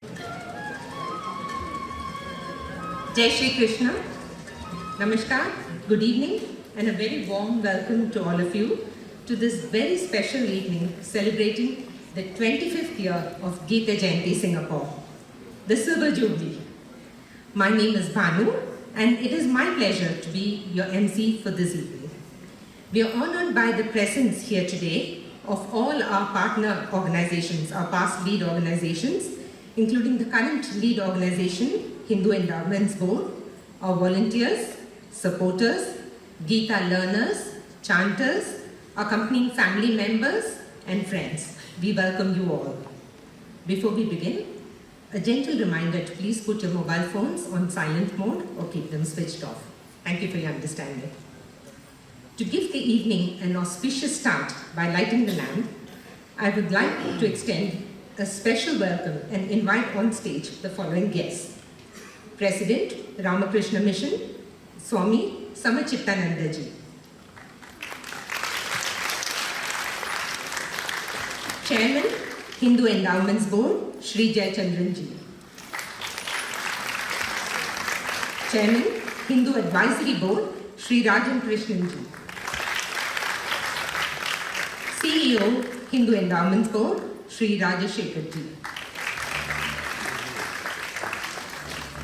Jai Shri Krishna, Namaskar, good evening, and a very warm welcome to all of you to this very special evening celebrating the 25th year of Gita Jayanti Singapore, the Silver Jubilee. My name is Bhanu, and it is my pleasure to be your MC for this evening. We are honored by the presence here today of all our partner organizations, our past lead organizations, including the current lead organization, Hindu Endowments Board, our volunteers, supporters, Gita learners, chanters, accompanying family members, and friends. We welcome you all. Before we begin, a gentle reminder to please put your mobile phones on silent mode or keep them switched off. Thank you for your understanding. To give the evening an auspicious start by lighting the lamp, I would like to extend a special welcome and invite on stage the following guests. President, Ramakrishna Mission, Swami Samachittananda Ji. Chairman, Hindu Endowments Board, Shri Jayachandran Ji. Chairman, Hindu Advisory Board, Shri Rajan Krishnan Ji. CEO, Hindu Endowments Board, Shri Rajashekhar Ji.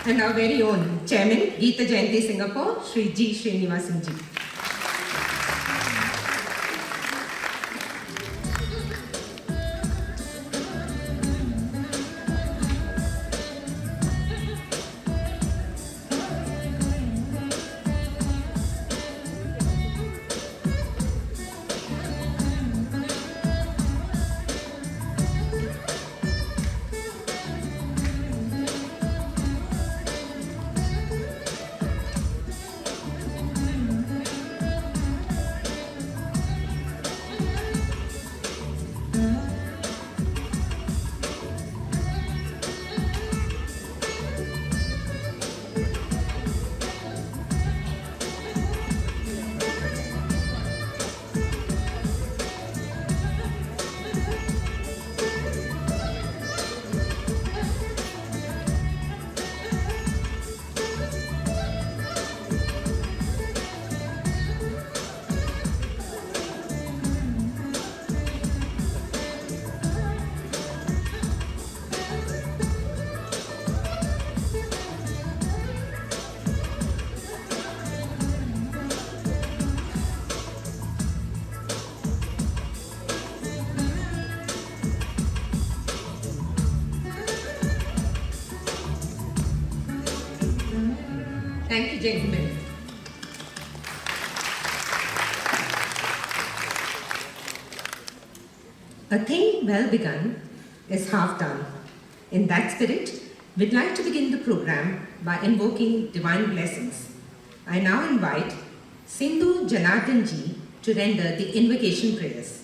And our very own Chairman, Gita Jayanti Singapore, Shri G. Srinivasan Ji. Thank you, gentlemen. A thing well begun is half done. In that spirit, we'd like to begin the program by invoking divine blessings. I now invite Sindhu Janardhan Ji to render the invocation prayers.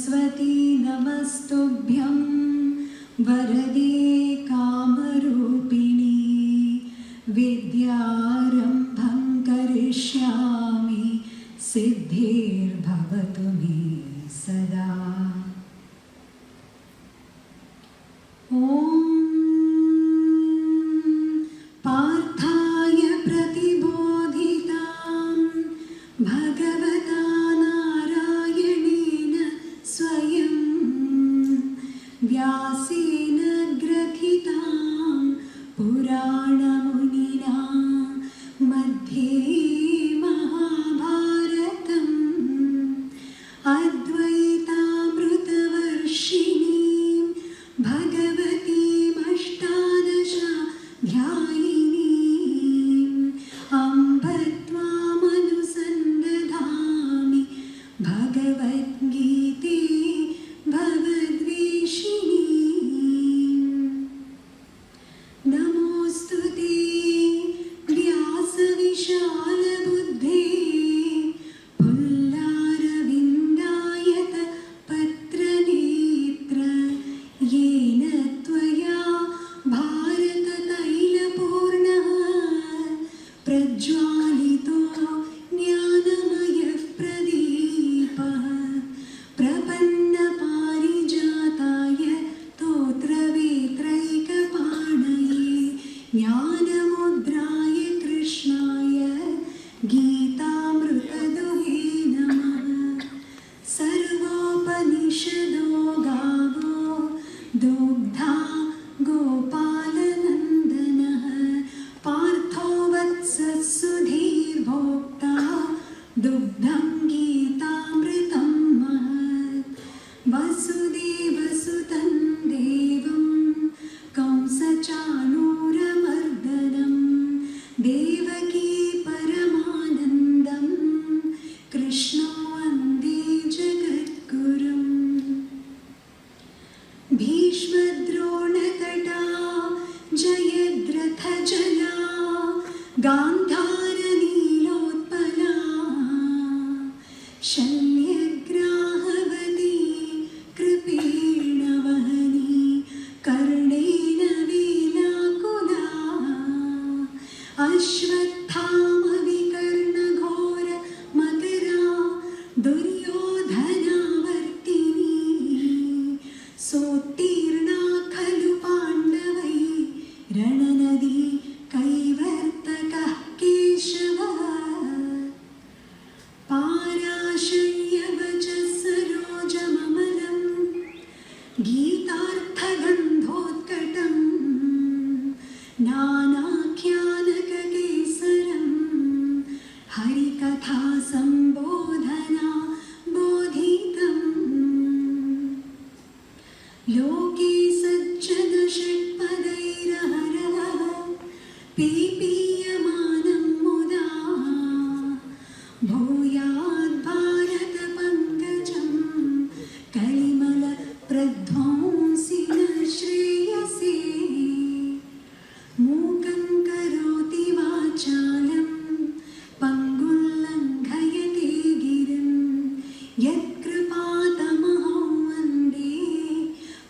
Saraswati नमस्तुभ्यं वरदे कामरूपिणी विद्यारम्भं करिष्यामि सिद्धिर्भवतु मे सदा। ॐ पार्थाय प्रतिबोधितां भगवता नारायणेन स्वयं व्यासेन ग्रथितां पुराणमुनिना मध्ये महाभारतम् अद्वैतामृतवर्षिणीं भगवतीमष्टादशाध्यायिनीम् अम्ब त्वामनुसन्दधामि भगवद्गीते भवद्वेषिणीम्। नमोऽस्तु ते व्यासविशालबुद्धे पुल्लारविन्दायत पत्रनेत्र येन त्वया भारततैलपूर्णः प्रज्वालितो ज्ञानमयः प्रदीपः प्रपन्नपारिजाताय स्तोत्रवेत्रैकपाणये ज्ञानमुद्राय कृष्णाय गीतामृतदुहे नमः। सर्वोपनिषदो गावो दुग्धा गोपालनन्दनः पार्थो वत्सः सुधीर्भोक्ता दुग्धं गीतामृतं महत्। वसुदेवसुतं देवं कंसचाणूरमर्दनं देवकी परमानन्दं कृष्णो वन्दे जगद्गुरुम्। भीष्मद्रोणतटा जयद्रथजला गान्धारनीलोत्पला शल्यग्राहवती कृपेण वहनी कर्णेन वेलाकुला अश्वत्थामविकर्णघोर मकरा दुर्योधनावर्तिनी सोत्तीर्णा खलु पाण्डवै रणनदी कैवर्तकः केशवः पाराशर्यवचः सरोजममलं गीतार्थगन्धोत्कटं नानाख्यानककेसरं हरिकथा सम्बोधना बोधितम्। लोके सज्जनषट्पदैरहरः पीपीयमानं मुदा भूयाद्भारतपङ्कजं कलिमलप्रध्वंसिन श्रेयसे। मूकं करोति वाचालं पङ्गुल्लङ्घयते गिरिं यत्कृपातमहं वन्दे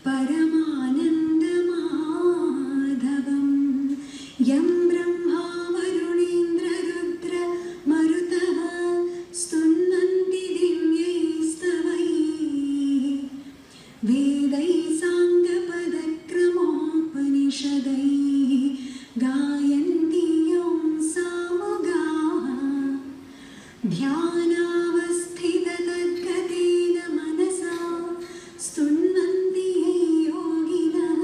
परमानन्दमाधवम्। यं ब्रह्मा वरुणेन्द्ररुद्र मरुतः स्तुन्वन्ति दिव्यैस्तवैः वेदैः साङ्गपदक्रमोपनिषदैः गायन्ति यं सामगाः। ध्यानावस्थिततद्गतेन मनसा स्तुन्वन्ति ये योगिनः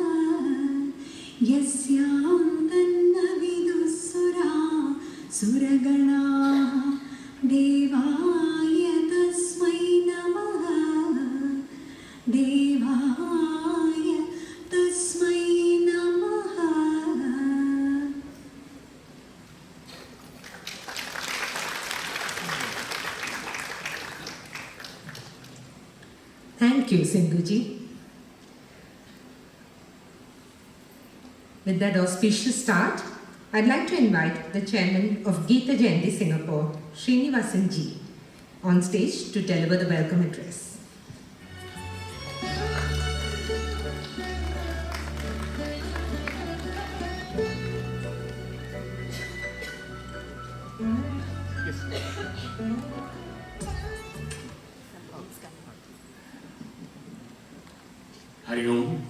यस्यां तन्न विदुः सुरगणाः देवाय तस्मै नमः देवाय तस्मै नमः। Thank you, Sindhuji. With that auspicious start, I'd like to invite the chairman of Gita Jayanti Singapore, Srinivasan Ji, on stage to deliver the welcome address. Hari Om,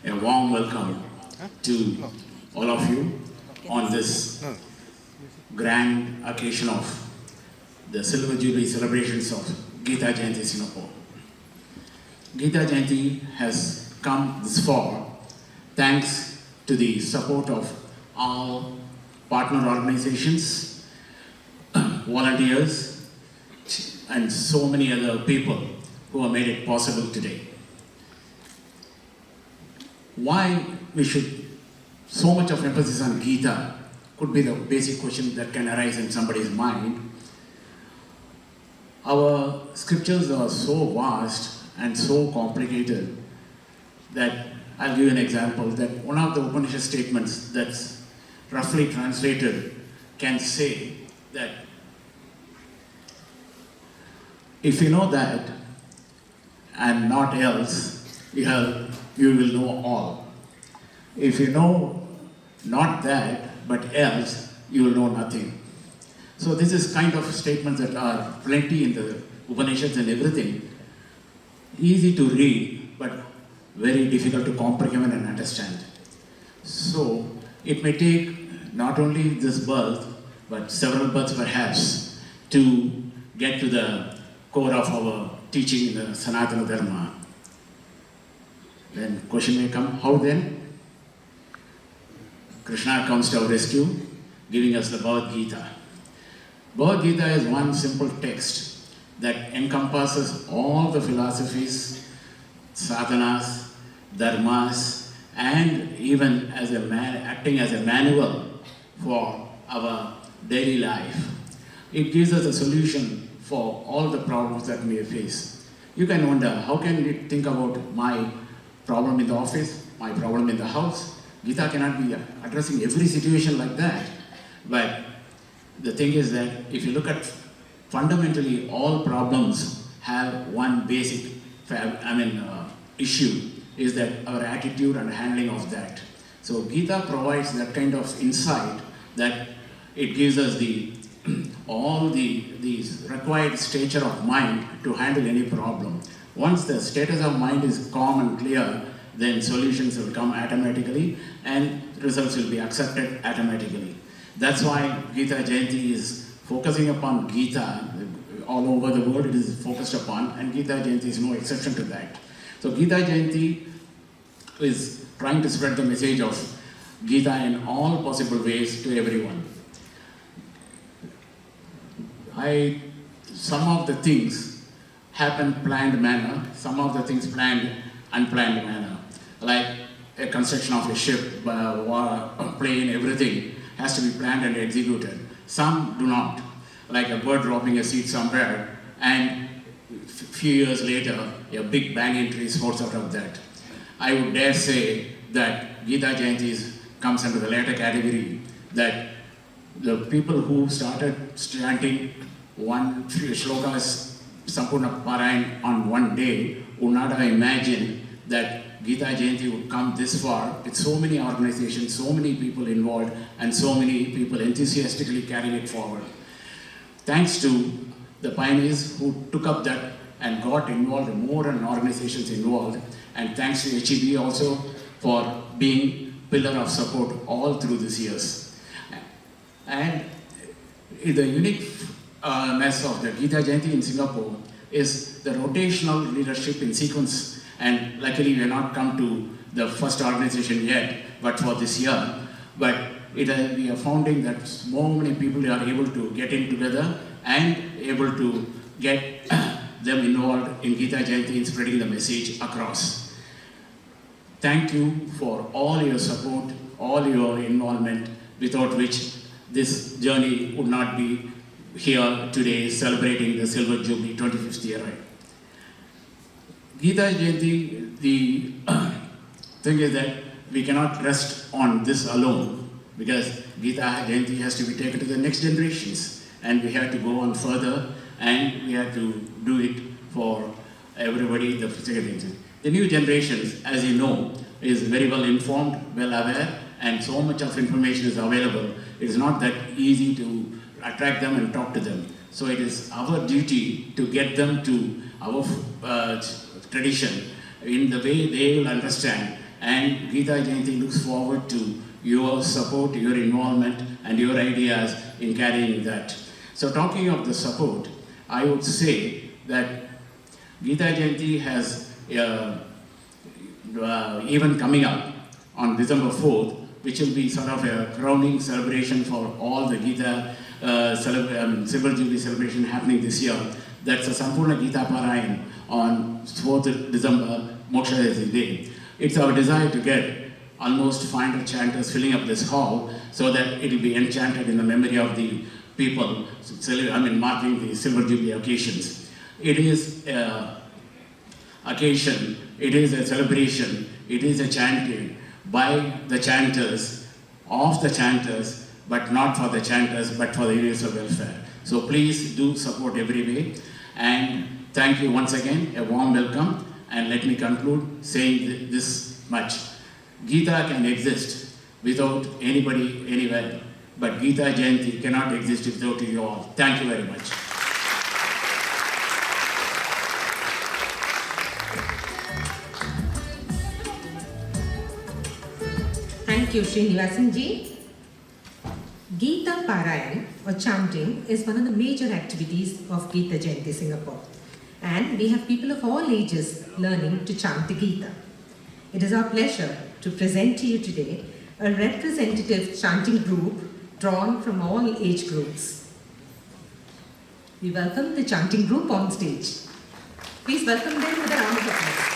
a warm welcome to all of you on this grand occasion of the Silver Jubilee celebrations of Gita Jayanti Singapore. Gita Jayanti has come this far thanks to the support of all partner organizations, volunteers, and so many other people who have made it possible today. Why we should so much of emphasis on Gita could be the basic question that can arise in somebody's mind. Our scriptures are so vast and so complicated that I'll give you an example that one of the Upanishad statements that's roughly translated can say that if you know that and not else, you will know all. If you know not that but else, you will know nothing. So this is kind of statements that are plenty in the Upanishads and everything, easy to read but very difficult to comprehend and understand. So it may take not only this birth but several births perhaps to get to the core of our teaching in the Sanatana Dharma. Then question may come, how then? Krishna comes to our rescue, giving us the Bhagavad Gita. Bhagavad Gita is one simple text that encompasses all the philosophies, sadhanas, dharmas, and even as acting as a manual for our daily life. It gives us a solution for all the problems that we face. You can wonder, how can we think about my problem in the office, my problem in the house? Gita cannot be addressing every situation like that. But the thing is that if you look at fundamentally all problems have one basic issue, is that our attitude and handling of that. So Gita provides that kind of insight that it gives us all these required stature of mind to handle any problem. Once the status of mind is calm and clear, then solutions will come automatically and results will be accepted automatically. That's why Gita Jayanti is focusing upon Gita. All over the world it is focused upon, and Gita Jayanti is no exception to that. So Gita Jayanti is trying to spread the message of Gita in all possible ways to everyone. Some of the things happen planned manner, some of the things planned unplanned manner. Like a construction of a ship, a plane, everything has to be planned and executed. Some do not. Like a bird dropping a seed somewhere, and a few years later, a big banyan tree sprouts out of that. I would dare say that Gita Jayanti comes under the latter category, that the people who started chanting one shlokas Sampurna Parayan on one day would not have imagined that Gita Jayanti would come this far with so many organizations, so many people involved, and so many people enthusiastically carrying it forward. Thanks to the pioneers who took up that and got involved, more and organizations involved, and thanks to HEB also for being pillar of support all through these years. And the uniqueness of the Gita Jayanti in Singapore is the rotational leadership in sequence, and luckily we have not come to the first organization yet, but for this year. But we are finding that so many people are able to get in together and able to get them involved in Gita Jayanti in spreading the message across. Thank you for all your support, all your involvement, without which this journey would not be here today celebrating the Silver Jubilee 25th year. Gita Jayanti, the thing is that we cannot rest on this alone, because Gita Jayanti has to be taken to the next generations, and we have to go on further, and we have to do it for everybody, the second. The new generations, as you know, is very well informed, well aware, and so much of information is available. It is not that easy to attract them and talk to them. So it is our duty to get them to our tradition in the way they will understand. And Gita Jayanti looks forward to your support, your involvement, and your ideas in carrying that. So talking of the support, I would say that Gita Jayanti has even coming up on December 4th, which will be sort of a crowning celebration for all the Gita Silver Jubilee celebration happening this year. That's a Sampurna Gita Parayan on 4th December, Moksha Day. It's our desire to get almost 500 chanters filling up this hall so that it will be enchanted in the memory of the people, marking the Silver Jubilee occasions. It is an occasion, it is a celebration, it is a chanting by the chanters, of the chanters, but not for the chanters, but for the universal welfare. So please do support every way. And thank you once again, a warm welcome. And let me conclude saying this much. Gita can exist without anybody anywhere, but Gita Jayanti cannot exist without you all. Thank you very much. Thank you, Srinivasan ji. Gita Parayan or chanting is one of the major activities of Gita Jayanti Singapore. And we have people of all ages learning to chant the Gita. It is our pleasure to present to you today a representative chanting group drawn from all age groups. We welcome the chanting group on stage. Please welcome them with a round of applause.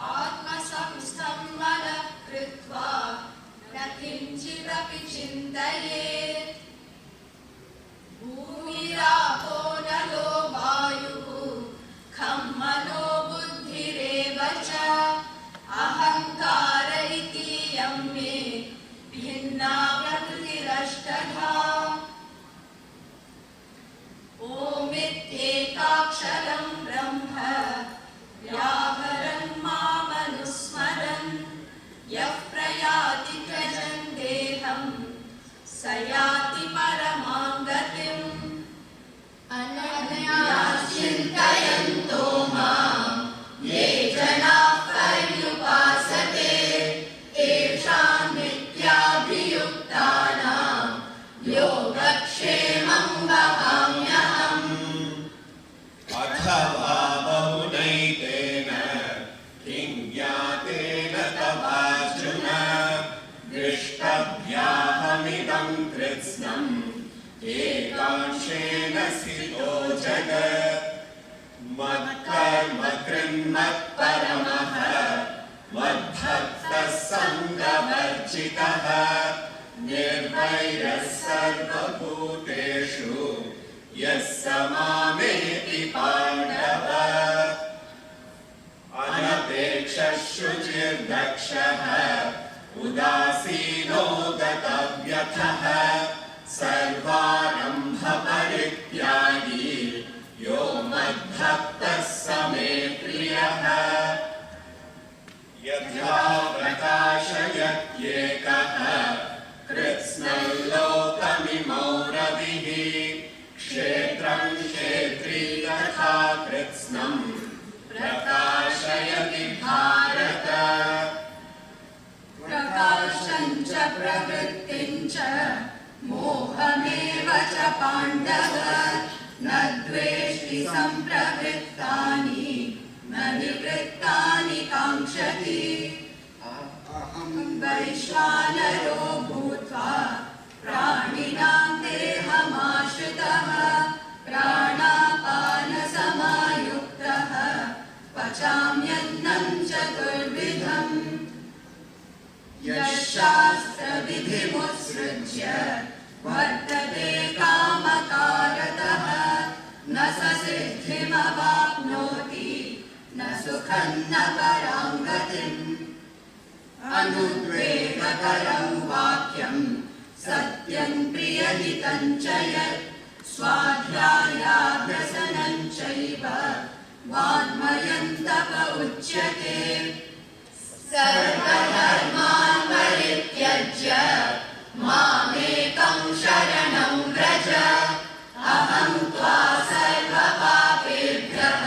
आत्मसंस्थं मनः कृत्वा न किञ्चिदपि चिन्तये याति परमां गतिम् अनन्या चिन्तयन्तो मां ये जनाः पर्युपासते तेषां नित्याभियुक्तानां योगक्षेमं वहाम्यहम् अथवा बहुनैतेन किं ज्ञातेन तवार्जुन दृष्टव्याहमिदं कृत्स्नम् एकांशेन स्थितो जगत् मत्कर्म कृन्मत्परमः मद्भक्तः सङ्गवर्जितः निर्वैरः सर्वभूतेषु यः स मामेति पाण्डव अनपेक्षः शुचिर्दक्षः उदासीनो गतव्यथः सर्वारम्भ परित्यागी यो मद्भक्तः स मे प्रियः यथा प्रकाशयत्येकः कृत्स्नल्लोकमिमौ रविः क्षेत्रं क्षेत्री तथा कृत्स्नं प्रकाशयति भारत प्रकाशं च प्रवृत्तिं च मोहमेव च पाण्डव न द्वेष्टि सम्प्रवृत्तानि न निवृत्तानि काङ्क्षति वैश्वानरो भूत्वा प्राणिनां देहमाश्रितः प्राणापानसमायुक्तः पचाम्यन्नं चतुर्विधम् यः शास्त्रविधिमुत्सृज्य वर्तते कामकारतः न स सिद्धिमवाप्नोति न सुखं न परां गतिम् अनुद्वेगकरं वाक्यं सत्यं प्रियहितं च यत् स्वाध्यायाभ्यसनं चैव वाङ्मयं तप उच्यते सर्वधर्मान् परित्यज्य मामेकं शरणं व्रज अहं त्वा सर्वपापेभ्यः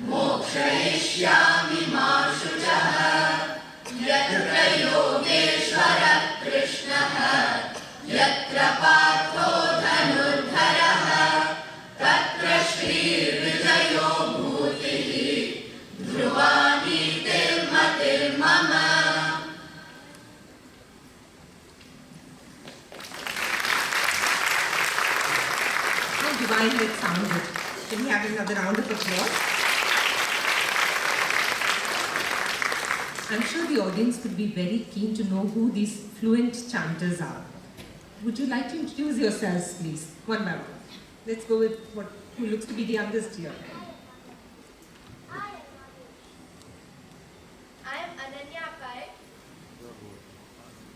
मोक्षयिष्यामि मा शुचः यत्र योगेश्वरः कृष्णः यत्र पार्थो धनुर्धरः तत्र श्रीर्विजयो भूतिः Dhruva नीतिर्मतिर्मम How divine it sounded. Can we have another round of applause? I'm sure the audience could be very keen to know who these fluent chanters are. Would you like to introduce yourselves, please, one by one? Let's go with who looks to be the youngest here. I am Ananya Pai.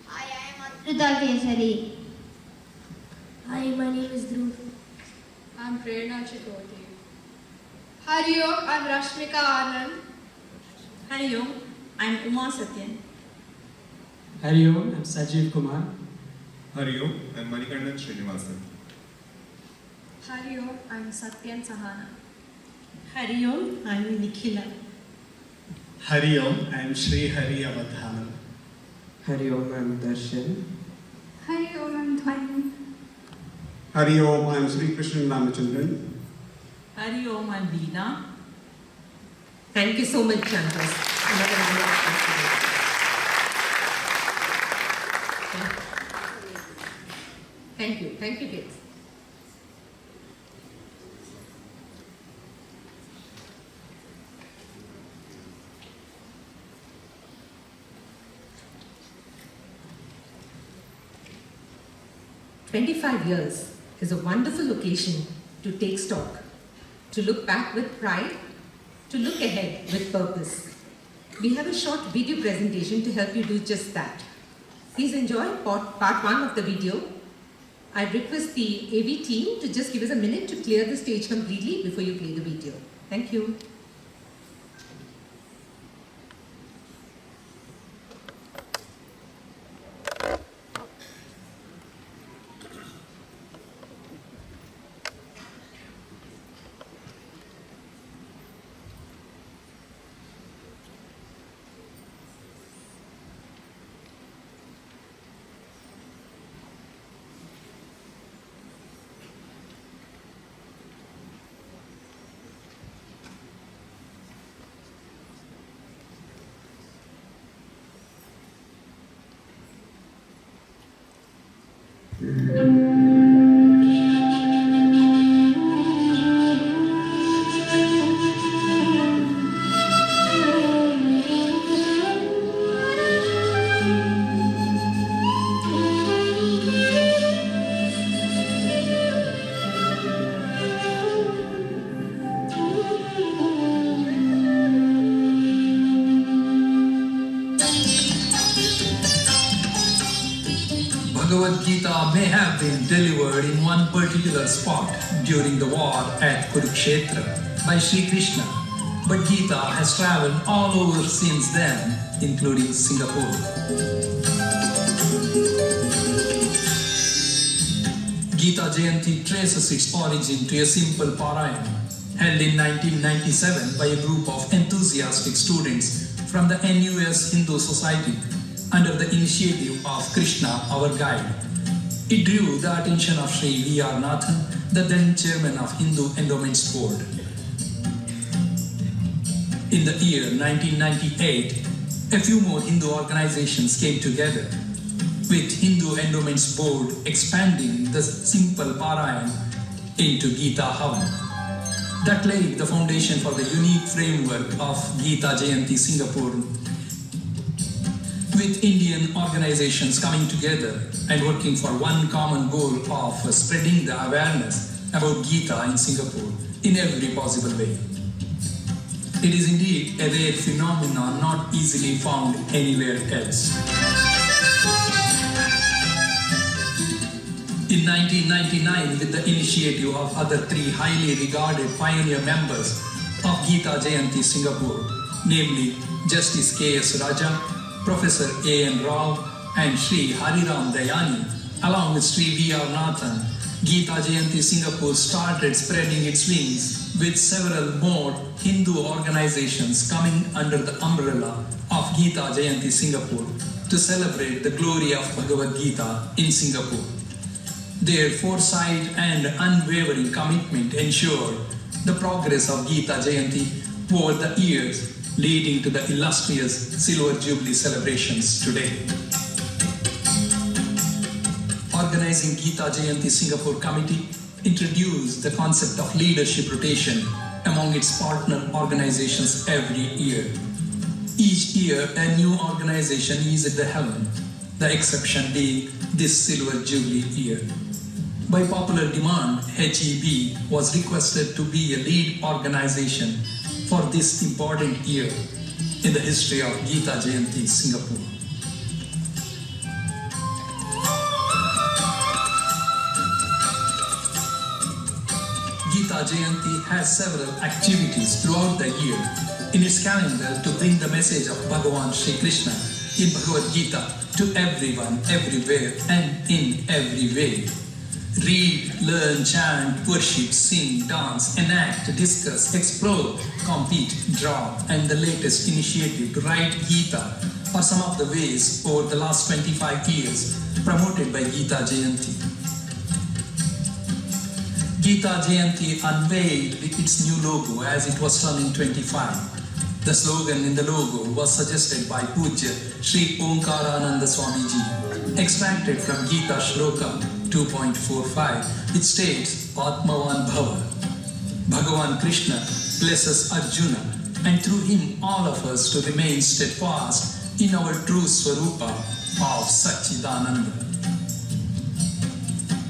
Hi, I am Atrita Kesari. Hi, my name is Dhruv. I'm Prerna Chitoti. Hari Om, I'm Rashmika Anand. Hari Om, I'm Uma Satyan. Hari Om, I'm Sajeev Kumar. Hari Om, I'm Manikandan Srinivasan. Hari Om, I'm Satyan Sahana. Hari Om, I'm Nikhila. Hari Om, I am Sri Hari Avadhanan. Hari Om, I'm Darshan. Hari Om, I'm Dhwani. Hari Om, I am Sri Krishnan Ramachandran. Hari Om, I'm Veena. Thank you so much, chanters. Another round of applause. Thank you. Thank you, kids. "25 years is a wonderful occasion to take stock, to look back with pride, to look ahead with purpose. We have a short video presentation to help you do just that. Please enjoy part 1 of the video. I request the AV team to just give us a minute to clear the stage completely before you play the video. Thank you. Bhagavad Gita may have been delivered in one particular spot during the war at Kurukshetra by Sri Krishna, but Gita has traveled all over since then, including Singapore. Gita Jayanti traces its origin to a simple parayana held in 1997 by a group of enthusiastic students from the NUS Hindu Society under the initiative of Krishna, our guide. It drew the attention of Sri V.R. Nathan, the then chairman of Hindu Endowments Board. In the year 1998, a few more Hindu organizations came together, with Hindu Endowments Board expanding the simple Parayan into Gita Havan. That laid the foundation for the unique framework of Gita Jayanti Singapore, with Indian organizations coming together and working for one common goal of spreading the awareness about Gita in Singapore in every possible way. It is indeed a rare phenomenon not easily found anywhere else. In 1999, with the initiative of other three highly regarded pioneer members of Gita Jayanti Singapore, namely Justice K.S. Raja, Professor A.N. Rao, and Sri Hariram Dayani, along with Sri V.R. Nathan, Gita Jayanti Singapore started spreading its wings, with several more Hindu organizations coming under the umbrella of Gita Jayanti Singapore to celebrate the glory of Bhagavad Gita in Singapore. Their foresight and unwavering commitment ensured the progress of Gita Jayanti over the years, leading to the illustrious Silver Jubilee celebrations today. Organizing Gita Jayanti Singapore Committee introduced the concept of leadership rotation among its partner organizations every year. Each year, a new organization is at the helm, the exception being this Silver Jubilee year. By popular demand, HEB was requested to be a lead organization for this important year in the history of Gita Jayanti Singapore. Gita Jayanti has several activities throughout the year in its calendar to bring the message of Bhagavan Sri Krishna in Bhagavad Gita to everyone, everywhere, and in every way. Read, learn, chant, worship, sing, dance, enact, discuss, explore, compete, draw, and the latest initiative to write Gita are some of the ways over the last 25 years promoted by Gita Jayanti. Gita Jayanti unveiled its new logo as it was turning 25. The slogan in the logo was suggested by Pujya Sri Omkarananda Swamiji, extracted from Gita Shloka 2.45, which states, Atmavan Bhava. Bhagavan Krishna blesses Arjuna, and through him all of us to remain steadfast in our true Swarupa of Satchidananda.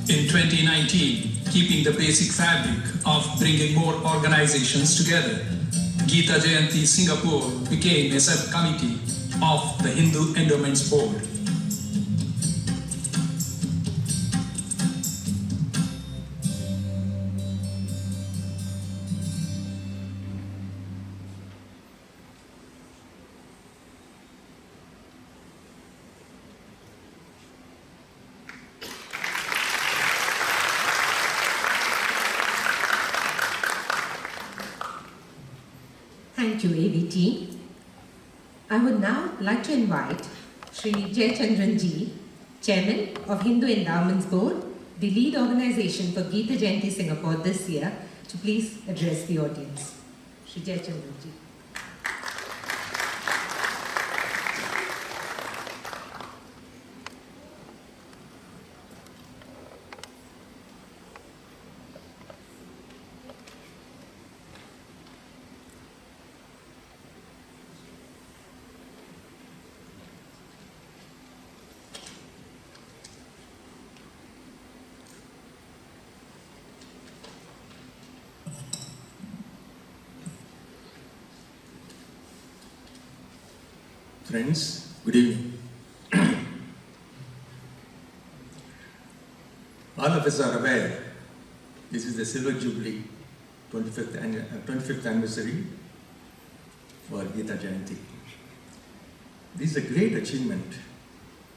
In 2019, keeping the basic fabric of bringing more organizations together, Gita Jayanti Singapore became a subcommittee of the Hindu Endowments Board. Thank you, ABT. I would now like to invite Sri Jayachandran Ji, Chairman of Hindu Endowments Board, the lead organization for Gita Jayanti Singapore this year, to please address the audience. Sri Jayachandran Ji. Friends, good evening. All of us are aware this is the Silver Jubilee 25th anniversary for Gita Jayanti. This is a great achievement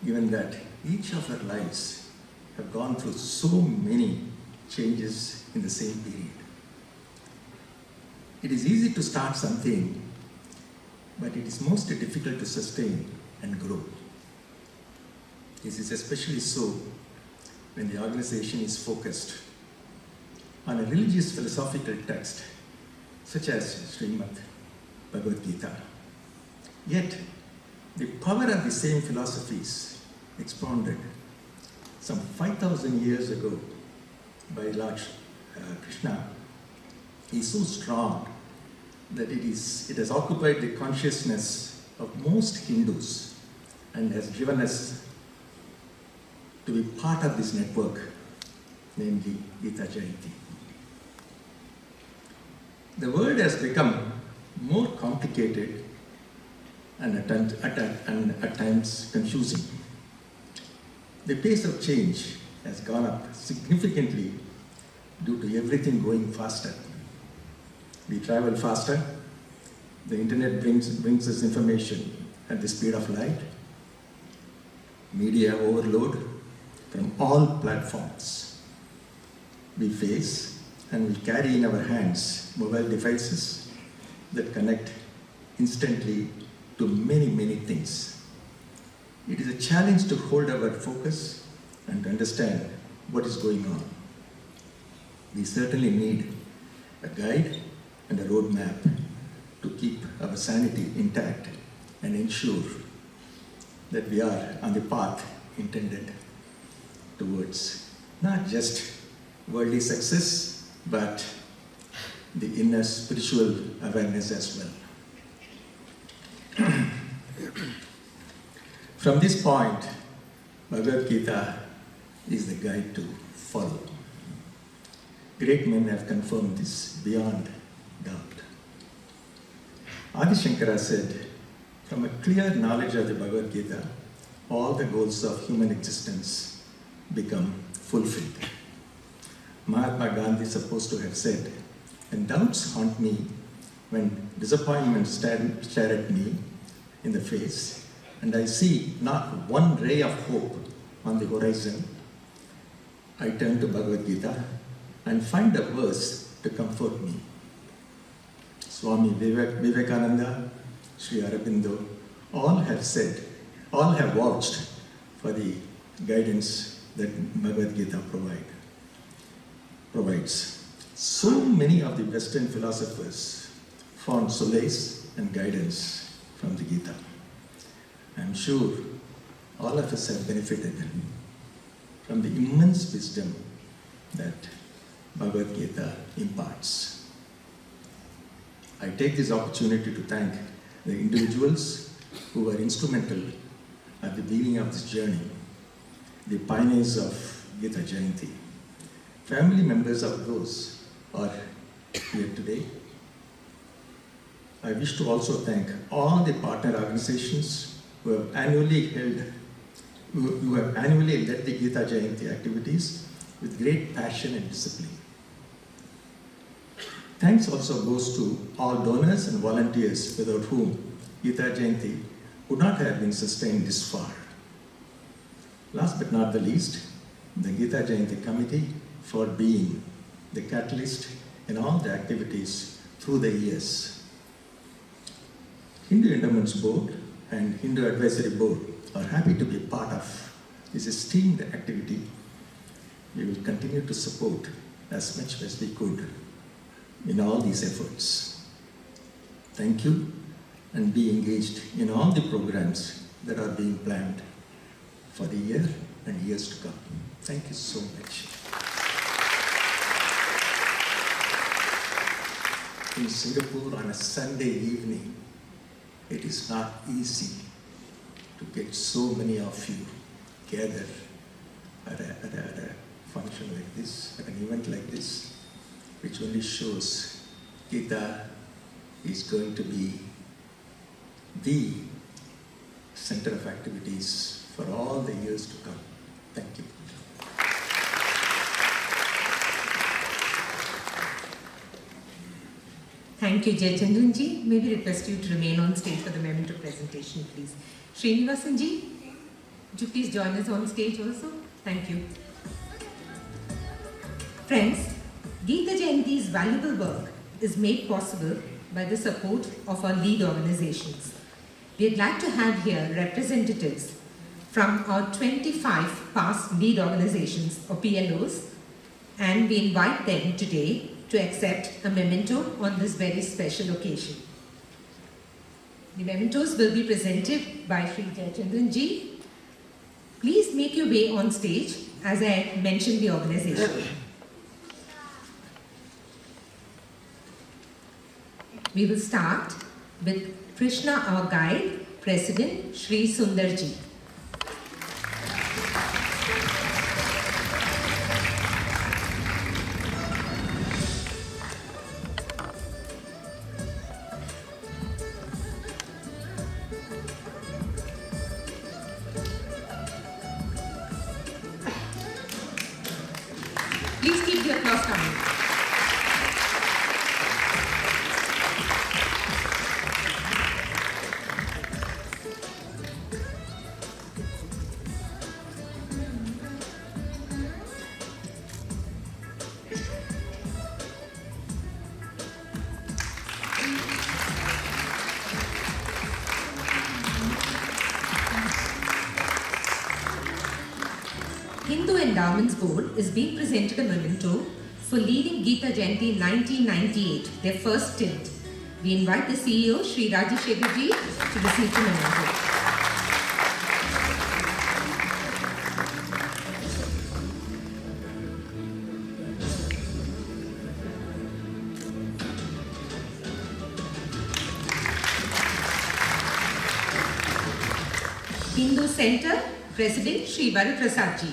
given that each of our lives have gone through so many changes in the same period. It is easy to start something, but it is most difficult to sustain and grow. This is especially so when the organization is focused on a religious philosophical text such as Srimad Bhagavad Gita. Yet, the power of the same philosophies expounded some 5,000 years ago by Lord Krishna is so strong that it has occupied the consciousness of most Hindus and has driven us to be part of this network, namely Gita Jayanti. The world has become more complicated and at times confusing. The pace of change has gone up significantly due to everything going faster. We travel faster, the internet brings us information at the speed of light, media overload from all platforms. We face and we carry in our hands mobile devices that connect instantly to many, many things. It is a challenge to hold our focus and to understand what is going on. We certainly need a guide and a roadmap to keep our sanity intact and ensure that we are on the path intended towards not just worldly success, but the inner spiritual awareness as well. From this point, Bhagavad Gita is the guide to follow. Great men have confirmed this beyond doubt. Adi Shankara said, from a clear knowledge of the Bhagavad Gita, all the goals of human existence become fulfilled. Mahatma Gandhi is supposed to have said, when doubts haunt me, when disappointments stare at me in the face, and I see not one ray of hope on the horizon, I turn to Bhagavad Gita and find a verse to comfort me. Swami Vivekananda, Sri Aurobindo, all have vouched for the guidance that Bhagavad Gita provides. So many of the Western philosophers found solace and guidance from the Gita. I'm sure all of us have benefited from the immense wisdom that Bhagavad Gita imparts. I take this opportunity to thank the individuals who were instrumental at the beginning of this journey, the pioneers of Gita Jayanti, family members of those who are here today. I wish to also thank all the partner organizations who have annually led the Gita Jayanti activities with great passion and discipline. Thanks also goes to all donors and volunteers without whom Gita Jayanti would not have been sustained this far. Last but not the least, the Gita Jayanti committee for being the catalyst in all the activities through the years. Hindu Endowments Board and Hindu Advisory Board are happy to be part of this esteemed activity. We will continue to support as much as we could in all these efforts. Thank you, and be engaged in all the programs that are being planned for the year and years to come. Thank you so much. In Singapore on a Sunday evening, it is not easy to get so many of you gathered at a function like this, at an event like this, which only shows Gita is going to be the center of activities for all the years to come. Thank you. Thank you, Jayachandran ji. May we request you to remain on stage for the memento presentation, please. Srinivasan ji, would you please join us on stage also? Thank you. Friends, Gita Jayanti's valuable work is made possible by the support of our lead organizations. We'd like to have here representatives from our 25 past lead organizations or PLOs, and we invite them today to accept a memento on this very special occasion. The mementos will be presented by Sri Jayachandran ji. Please make your way on stage as I mentioned the organization. We will start with Krishna, our guide, President Sri Sundar ji. Please keep the applause coming. Hindu Endowments Board is being presented a memento for leading Gita Jayanti in 1998, their first stint. We invite the CEO, Sri Rajeshekar ji, to receive the memento. Hindu Center, President Sri Varaprasad ji.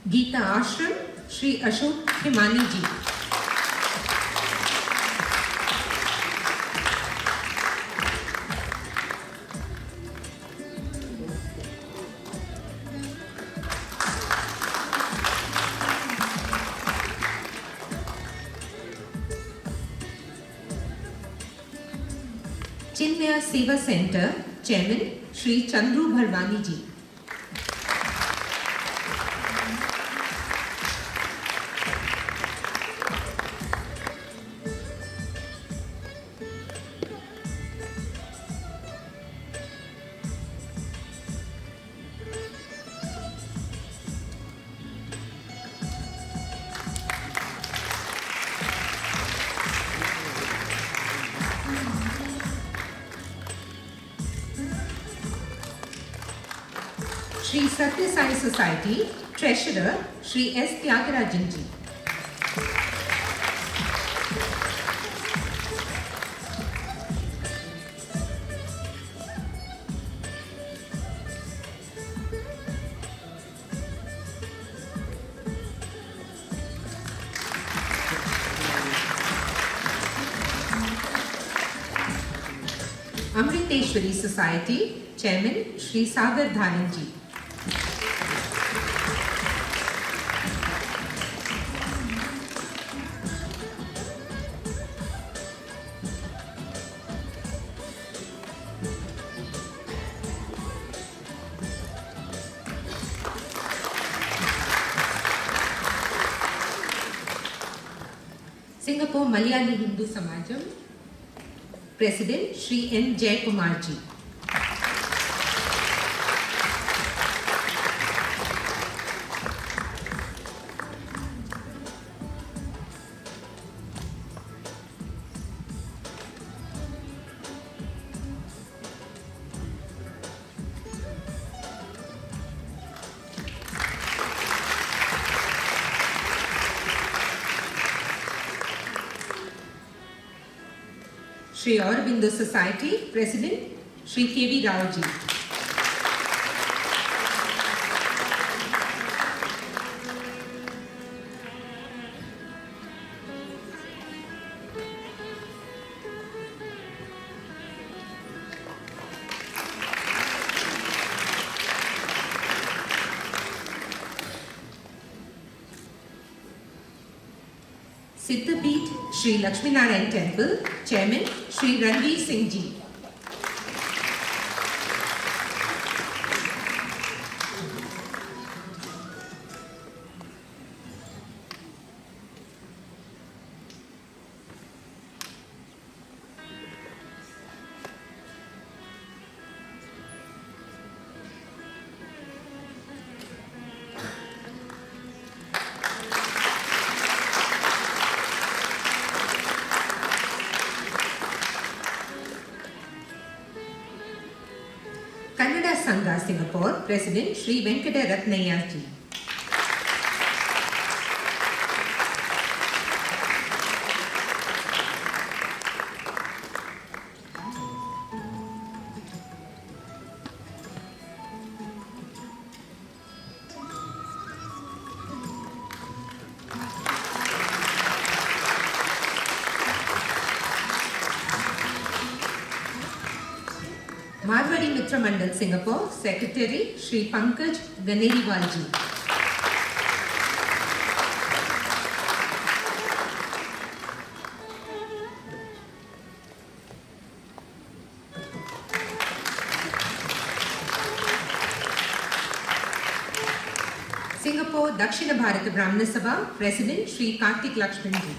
Gita Ashram, Sri Ashok Himani ji. Chinmaya Seva Center, Chairman Sri Chandru Bharwani ji. Sri Satya Sai Society, Treasurer Sri S. Tyagarajan ji. Amriteshwari Society, Chairman Sri Sagar Dharan ji. Singapore Malayali Hindu Samajam, President Sri N. Jayakumar ji. Sri Aurobindo Society, President Sri K.V. Rao ji. Siddhapeeth Sri Lakshminarayan Temple, Chairman Sri Ranveer Singh ji. Kannada Sangha Singapore, President Sri Venkata Ratnayya ji. Marwari Mitra Mandal Singapore, Secretary Sri Pankaj Ganeriwal ji. Singapore Dakshina Bharata Brahmana Sabha, President Sri Karthik Lakshman ji.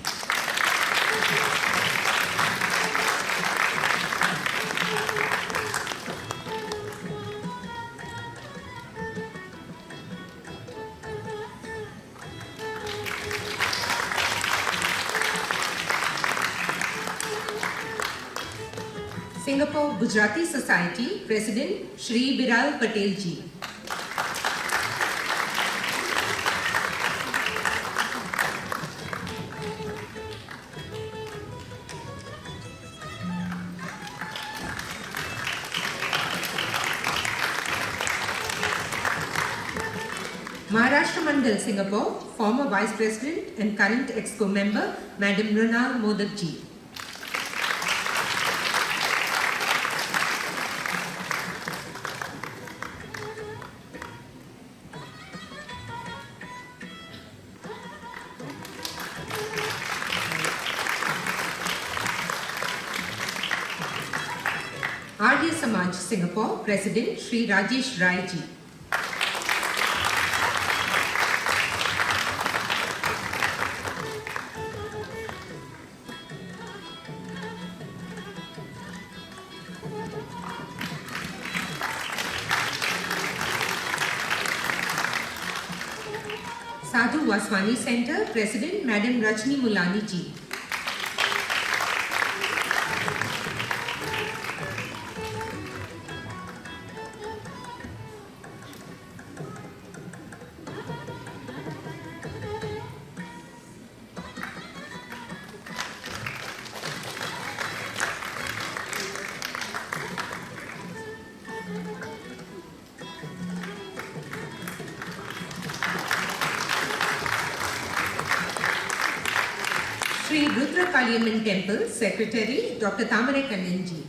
Singapore Gujarati Society, President Shri Biral Patel ji. Maharashtra Mandal Singapore, former Vice President and current EXCO member, Madam Runal Modak ji. Arya Samaj Singapore, President Sri Rajesh Rai ji. Sadhu Vaswani Center, President Madam Rajni Mulani ji. Sri Rudra Kaliamman Temple, Secretary Dr. Thamare Kannan ji.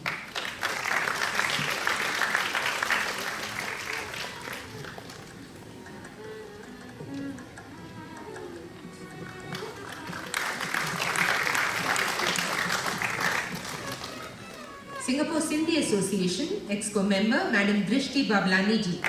Singapore Sindhi Association, EXCO member Madam Drishti Bablani ji.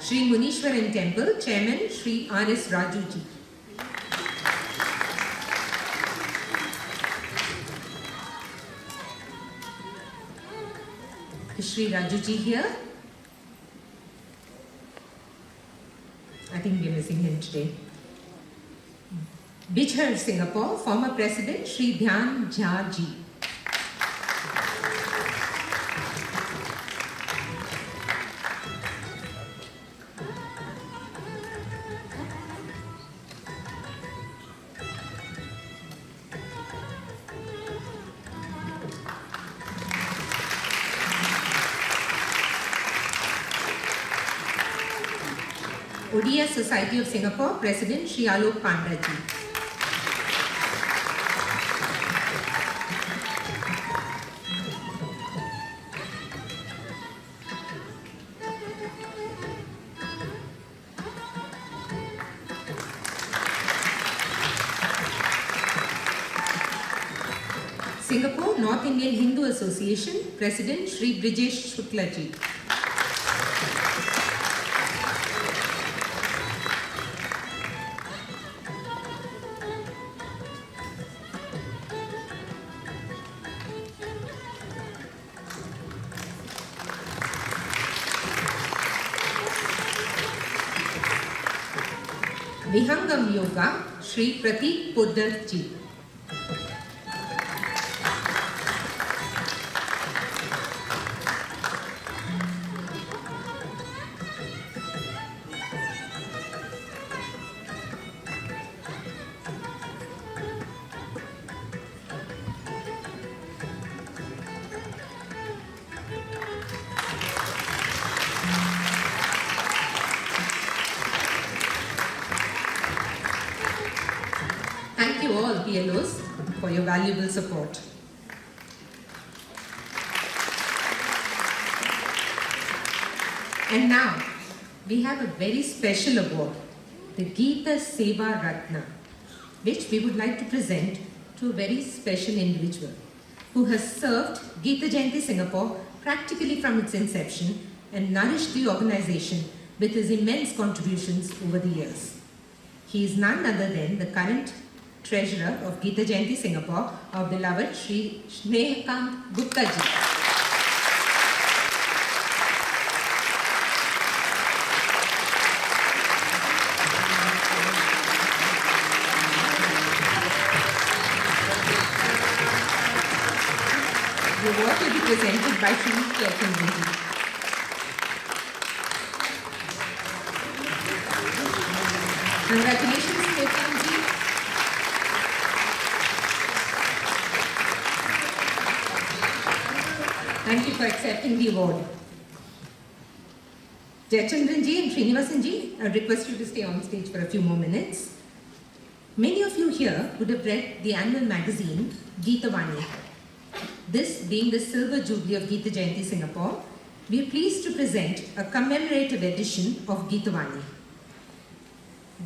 Sri Munishwaran Temple, Chairman Sri R.S. Raju ji. Is Sri Raju ji here? I think we're missing him today. Bijhar, Singapore, former President Sri Dhyan Jha Ji. ODS Society of Singapore, President Sri Alok Panda Ji. Singapore North Indian Hindu Association, President Sri Brijesh Shukla Ji. Vihangam Yoga, Sri Pratik Poddar Ji. Thank you all PLOs for your valuable support. And now, we have a very special award, the Gita Seva Ratna, which we would like to present to a very special individual who has served Gita Jayanti Singapore practically from its inception and nourished the organization with his immense contributions over the years. He is none other than the current Treasurer of Gita Jayanti Singapore, our beloved Sri Snehakant Gupta Ji. The award will be presented by Sri Jayanti Ji. Congratulations, Snehakant Ji. Thank you for accepting the award. Jayachandran Ji and Srinivasan Ji, I request you to stay on stage for a few more minutes. Many of you here would have read the annual magazine, Gita Vani. This being the silver jubilee of Gita Jayanti Singapore, we are pleased to present a commemorative edition of Gita Vani,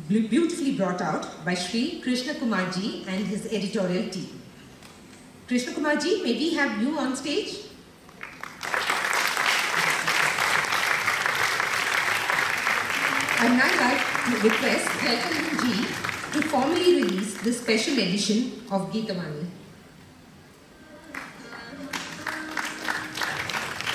beautifully brought out by Sri Krishna Kumar Ji and his editorial team. Krishna Kumar Ji, may we have you on stage? I'd now like to request Jayanti Ji to formally release this special edition of Gita Vani.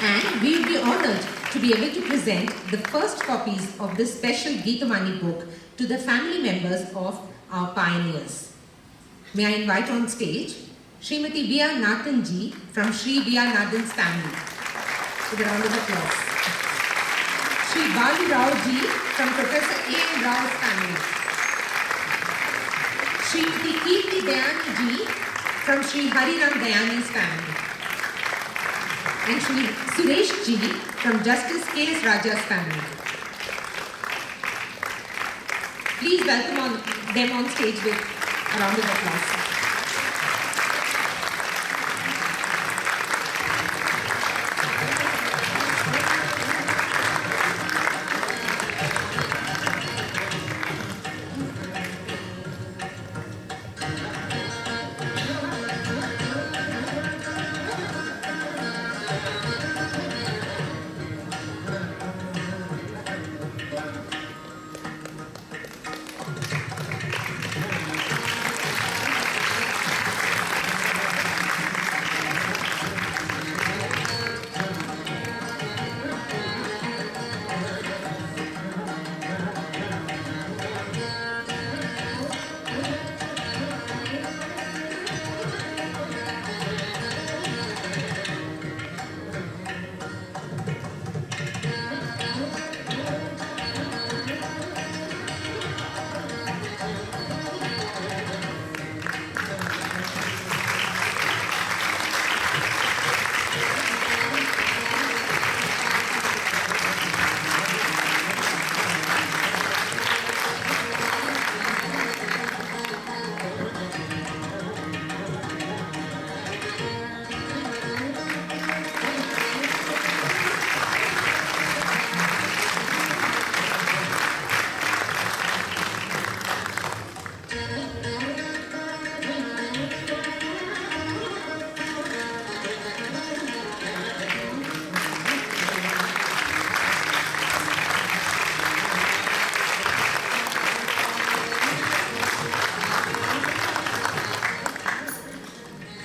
And we will be honoured to be able to present the first copies of this special Gita Vani book to the family members of our pioneers. May I invite on stage Srimati B.R. Nathan Ji from Sri B.R. Nathan's family. With a round of applause. Sri Balu Rao Ji from Professor A.M. Rao's family. Srimati Kirti Dayani Ji from Sri Hariram Dayani's family. And Sri Suresh Ji from Justice K.S. Raja's family. Please welcome them on stage with a round of applause.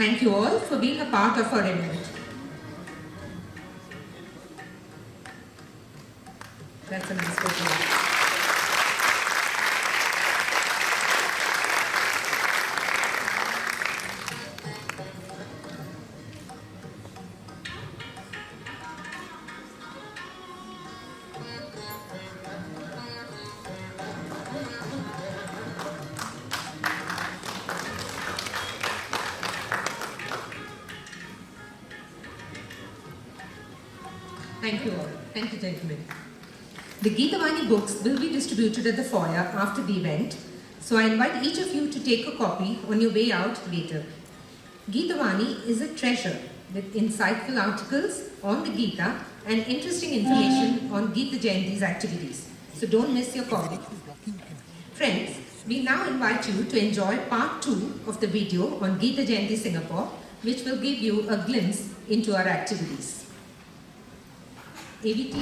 Thank you all for being a part of our event. That's a nice photo. Thank you all. Thank you, gentlemen. The Gita books will be distributed at the foyer after the event, so I invite each of you to take a copy on your way out later. Gita is a treasure with insightful articles on the Gita and interesting information on Gita Jayanti's activities. So don't miss your copy. Friends, we now invite you to enjoy part 2 of the video on Gita Jayanti Singapore, which will give you a glimpse into our activities. AVT.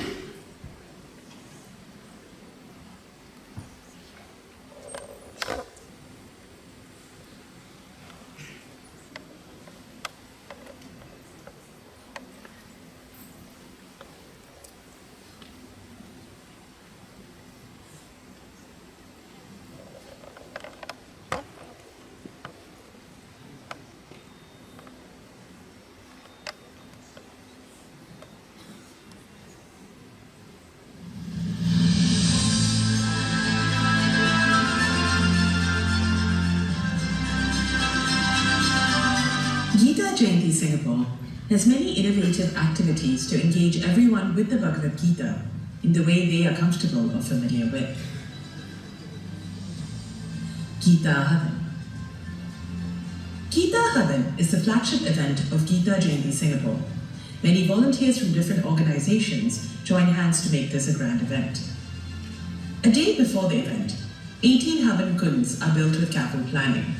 Gita Jayanti Singapore has many innovative activities to engage everyone with the Bhagavad Gita in the way they are comfortable or familiar with. Gita Havan. Gita Havan is the flagship event of Gita Jayanti Singapore. Many volunteers from different organizations join hands to make this a grand event. A day before the event, 18 Havan kunds are built with careful planning.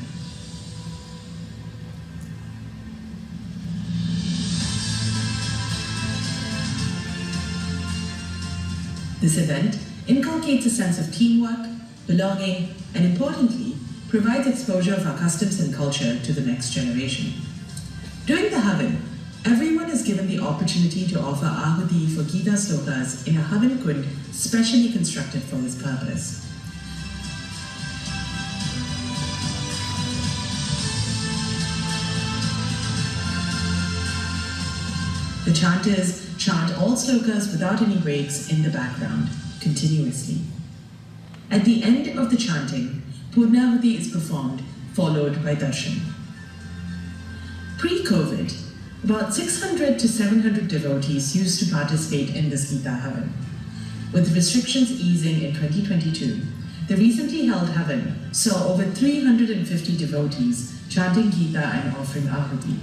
This event inculcates a sense of teamwork, belonging, and importantly, provides exposure of our customs and culture to the next generation. During the Havan, everyone is given the opportunity to offer Ahuti for Gita slokas in a Havan kund specially constructed for this purpose. The chanters chant all slokas without any breaks in the background, continuously. At the end of the chanting, Purnahuti is performed, followed by darshan. Pre-COVID, about 600 to 700 devotees used to participate in this Gita Havan. With restrictions easing in 2022, the recently held Havan saw over 350 devotees chanting Gita and offering Ahuti.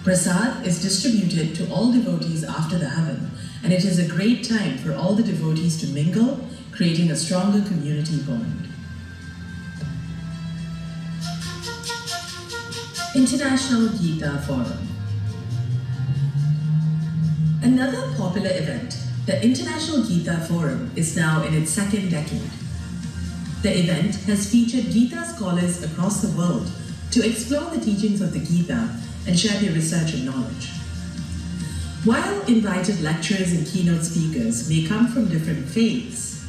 Prasad is distributed to all devotees after the Havan, and it is a great time for all the devotees to mingle, creating a stronger community bond. International Gita Forum. Another popular event, the International Gita Forum, is now in its second decade. The event has featured Gita scholars across the world to explore the teachings of the Gita and share their research and knowledge. While invited lecturers and keynote speakers may come from different faiths,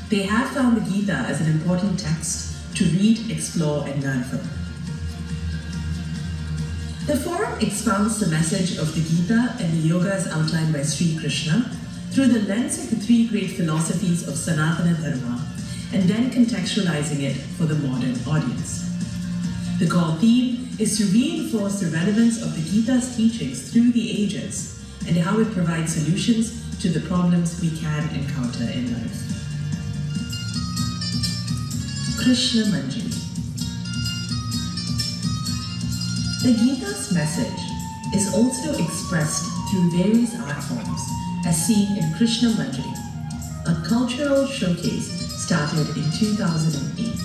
they have found the Gita as an important text to read, explore, and learn from. The forum expounds the message of the Gita and the yogas outlined by Sri Krishna through the lens of the three great philosophies of Sanatana Dharma, and then contextualizing it for the modern audience. The core theme is to reinforce the relevance of the Gita's teachings through the ages and how it provides solutions to the problems we can encounter in life. Krishna Manjari. The Gita's message is also expressed through various art forms, as seen in Krishna Manjari, a cultural showcase started in 2008.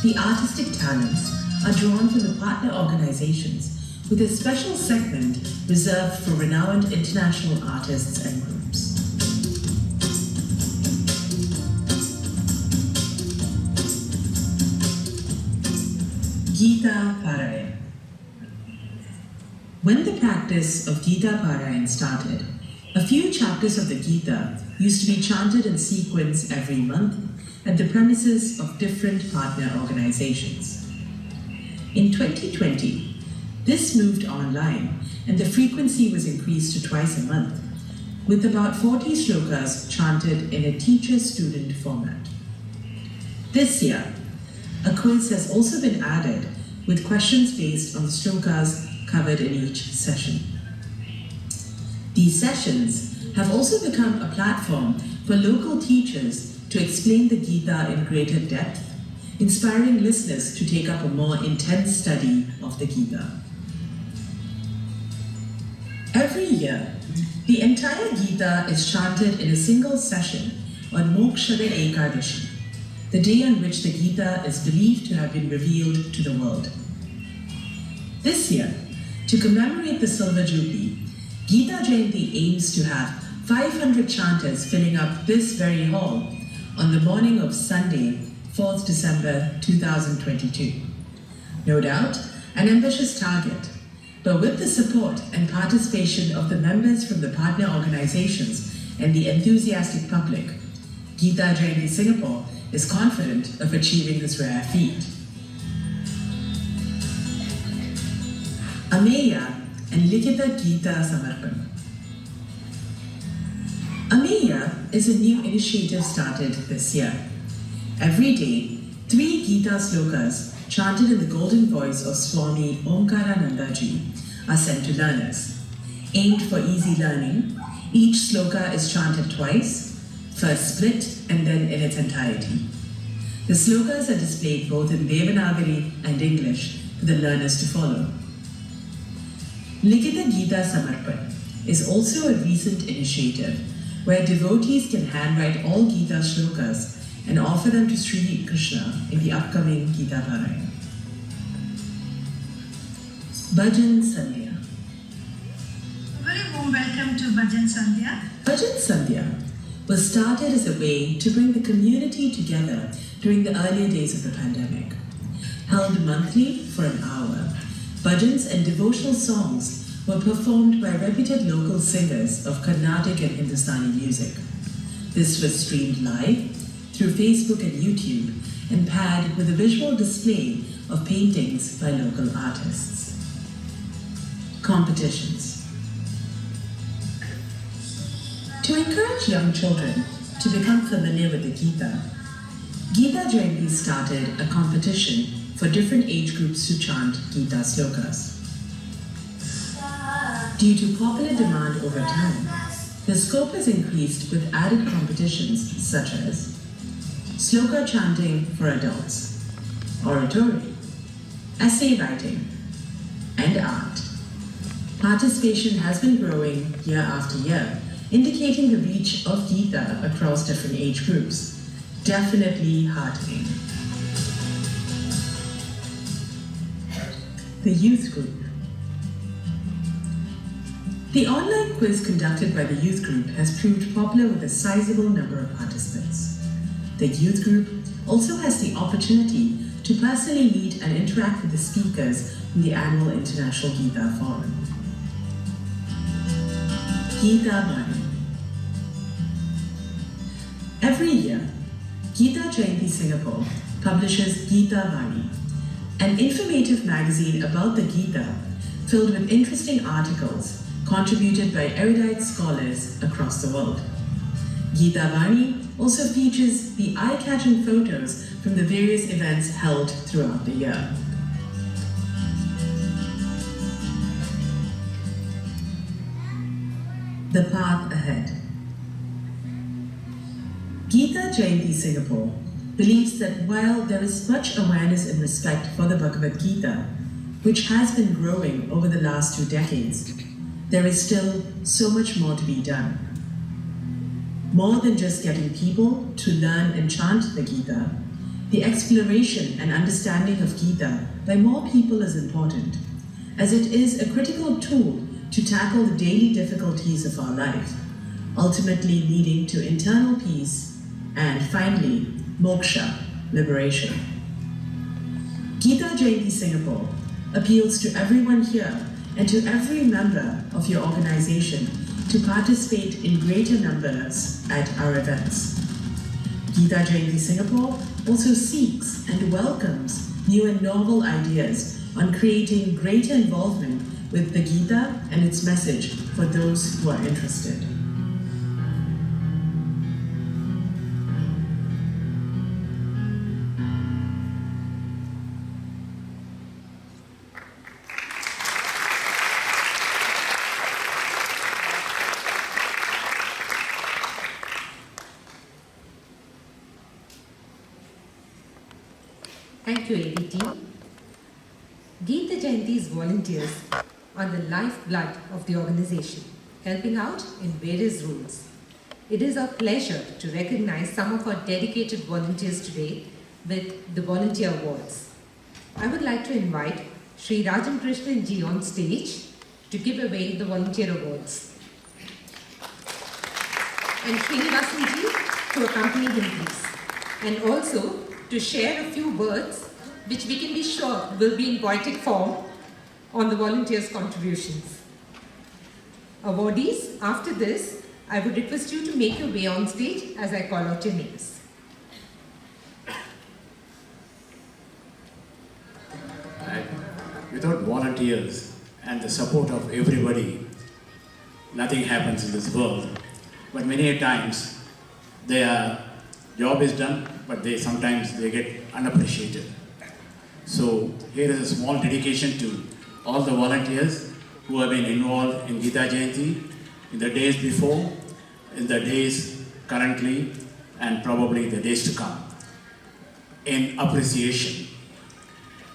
The artistic talents are drawn from the partner organizations with a special segment reserved for renowned international artists and groups. Gita Parayana. When the practice of Gita Parayana started, a few chapters of the Gita used to be chanted in sequence every month at the premises of different partner organizations. In 2020, this moved online and the frequency was increased to twice a month, with about 40 shlokas chanted in a teacher-student format. This year, a quiz has also been added with questions based on the shlokas covered in each session. These sessions have also become a platform for local teachers to explain the Gita in greater depth, inspiring listeners to take up a more intense study of the Gita. Every year, the entire Gita is chanted in a single session on Mokshada Ekadashi, the day on which the Gita is believed to have been revealed to the world. This year, to commemorate the Silver Jubilee, Gita Jayanti aims to have 500 chanters filling up this very hall on the morning of Sunday, 4th December 2022. No doubt, an ambitious target, but with the support and participation of the members from the partner organizations and the enthusiastic public, Gita Jayanti Singapore is confident of achieving this rare feat. Ameya and Likita Gita Samarpan. Ameya is a new initiative started this year. Every day, 3 Gita slokas chanted in the golden voice of Swami Omkaranandaji are sent to learners. Aimed for easy learning, each sloka is chanted twice, first split and then in its entirety. The slokas are displayed both in Devanagari and English for the learners to follow. Likita Gita Samarpan is also a recent initiative where devotees can handwrite all Gita shlokas and offer them to Sri Krishna in the upcoming Gita Parayana. Bhajan Sandhya. A very warm welcome to Bhajan Sandhya. Bhajan Sandhya was started as a way to bring the community together during the earlier days of the pandemic. Held monthly for an hour, bhajans and devotional songs were performed by reputed local singers of Carnatic and Hindustani music. This was streamed live through Facebook and YouTube and paired with a visual display of paintings by local artists. Competitions. To encourage young children to become familiar with the Gita, Gita Jayanti started a competition for different age groups to chant Gita slokas. Due to popular demand over time, the scope has increased with added competitions such as sloka chanting for adults, oratory, essay writing, and art. Participation has been growing year after year, indicating the reach of Gita across different age groups. Definitely heartening. The youth group. The online quiz conducted by the youth group has proved popular with a sizable number of participants. The youth group also has the opportunity to personally meet and interact with the speakers in the annual International Gita Forum. Gita Vani. Every year, Gita Jayanti Singapore publishes Gita Vani, an informative magazine about the Gita filled with interesting articles contributed by erudite scholars across the world. Gita Vani also features the eye-catching photos from the various events held throughout the year. The path ahead. Gita Jayanti Singapore believes that while there is much awareness and respect for the Bhagavad Gita, which has been growing over the last 2 decades, there is still so much more to be done. More than just getting people to learn and chant the Gita, the exploration and understanding of Gita by more people is important, as it is a critical tool to tackle the daily difficulties of our life, ultimately leading to internal peace and finally, moksha, liberation. Gita Jayanti Singapore appeals to everyone here and to every member of your organization to participate in greater numbers at our events. Gita Jayanti Singapore also seeks and welcomes new and novel ideas on creating greater involvement with the Gita and its message for those who are interested. Thank you, ABT. Gita Jayanti's volunteers are the lifeblood of the organization, helping out in various roles. It is our pleasure to recognize some of our dedicated volunteers today with the Volunteer Awards. I would like to invite Sri Rajan Krishnan ji on stage to give away the Volunteer Awards. And Srinivasan ji to accompany him, please. And also to share a few words which we can be sure will be in poetic form on the volunteers' contributions. Awardees, after this, I would request you to make your way on stage as I call out your names. Without volunteers and the support of everybody, nothing happens in this world. But many a times, their job is done, but sometimes they get unappreciated. So here is a small dedication to all the volunteers who have been involved in Gita Jayanti in the days before, in the days currently, and probably the days to come. In appreciation,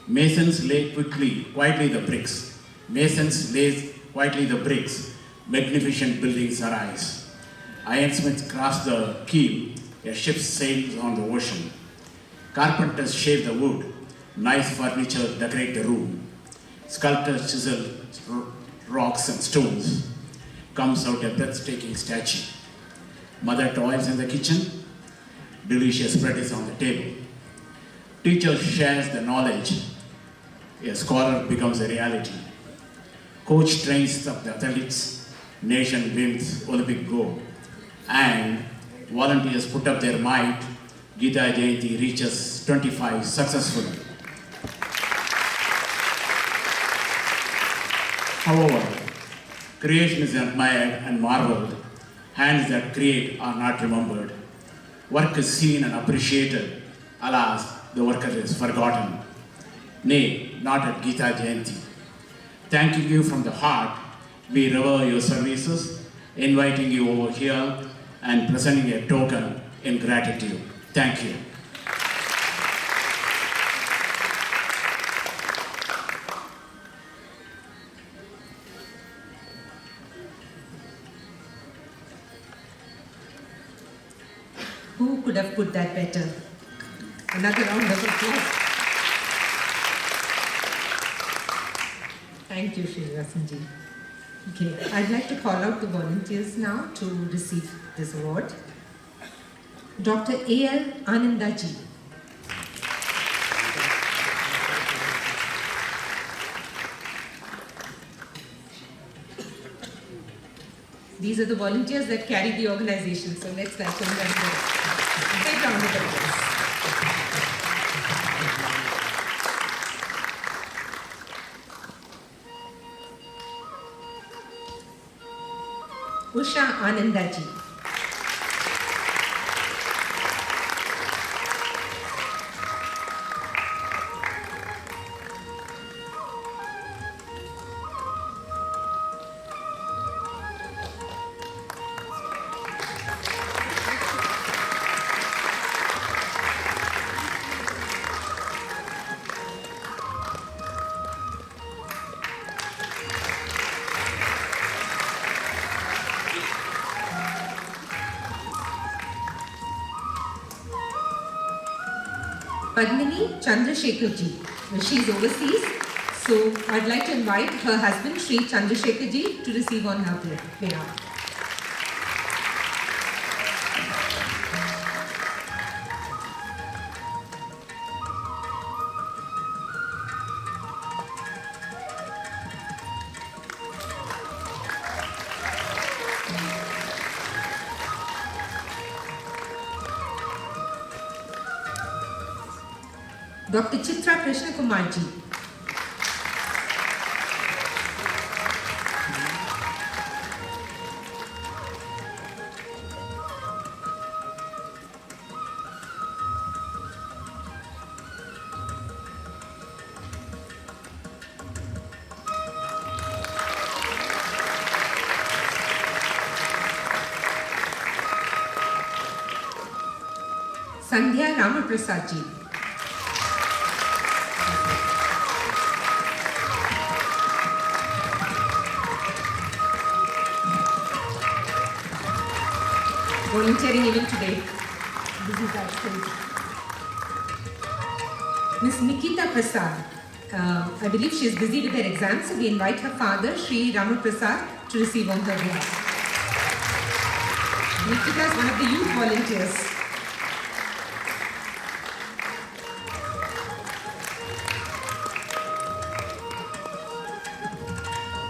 masons lay quietly the bricks. Masons lay quietly the bricks. Magnificent buildings arise. Ironsmiths crafts the keel. A ship sails on the ocean. Carpenters shave the wood. Nice furniture decorate the room. Sculptors chisel rocks and stones. Comes out a breathtaking statue. Mother toils in the kitchen. Delicious bread is on the table. Teacher shares the knowledge. A scholar becomes a reality. Coach trains up the athletes. Nation wins Olympic gold. And volunteers put up their might. Gita Jayanti reaches 25 successfully. However, creation is admired and marveled. Hands that create are not remembered. Work is seen and appreciated. Alas, the worker is forgotten. Nay, not at Gita Jayanti. Thanking you from the heart, we revere your services, inviting you over here and presenting a token in gratitude. Thank you. Who could have put that better? Another round of applause. Thank you, Srinivasan ji. Okay, I'd like to call out the volunteers now to receive this award. Dr. A.L. Anandaji. These are the volunteers that carry the organization, so let's welcome them. Big round of applause. Usha Anandaji. Padmini Chandrasekhar ji. She's overseas, so I'd like to invite her husband Sri Chandrasekhar ji to receive on her behalf. Dr. Chitra Krishna Kumarji. Sandhya Ramaprasadji. Volunteering even today. This is excellent. Miss Nikita Prasad. I believe she is busy with her exams, so we invite her father, Sri Ramaprasad, to receive on her behalf. Nikita is one of the youth volunteers.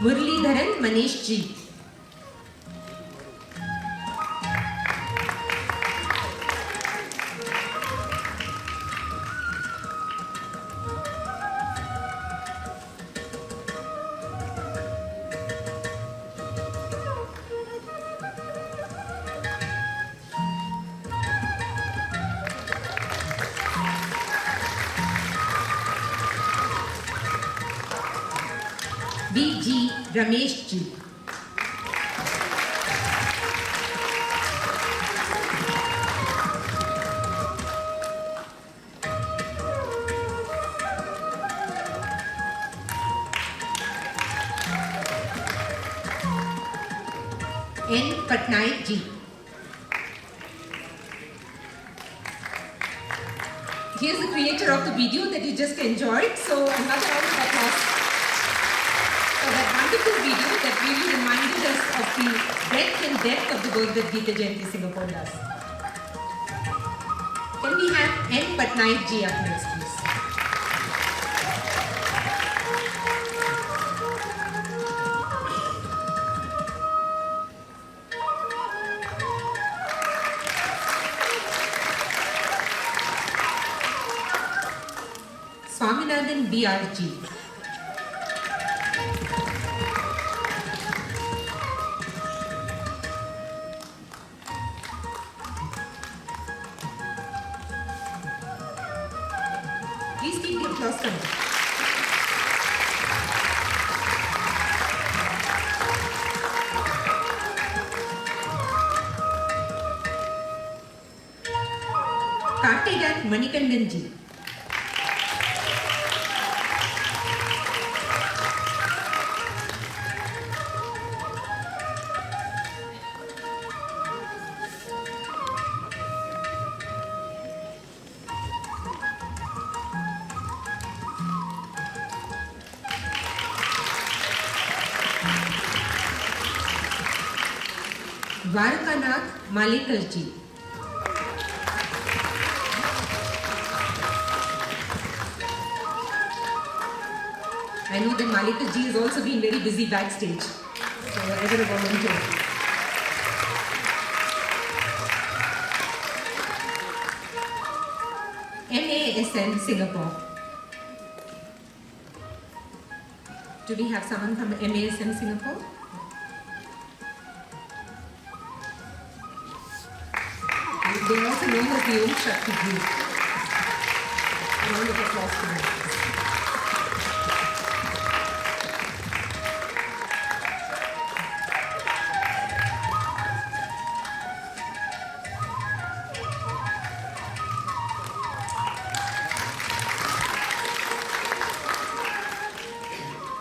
Muralidharan Manish Ji. B.G. Ramesh Ji. N. Patnaik Ji. He is the creator of the video that you just enjoyed, so another round of applause. So that wonderful video that really reminded us of the breadth and depth of the work that Gita Jayanti Singapore does. Can we have N. Patnaik Ji up next, please? Swaminathan B.R.G. Please keep the applause coming. Kartigat Manikandan Ji. Dwarkanath Malikal Ji. I know that Malikal Ji has also been very busy backstage, so ever a volunteer. MASM Singapore. Do we have someone from MASM Singapore? They are also known as the Om Shakti Group. A round of applause to them.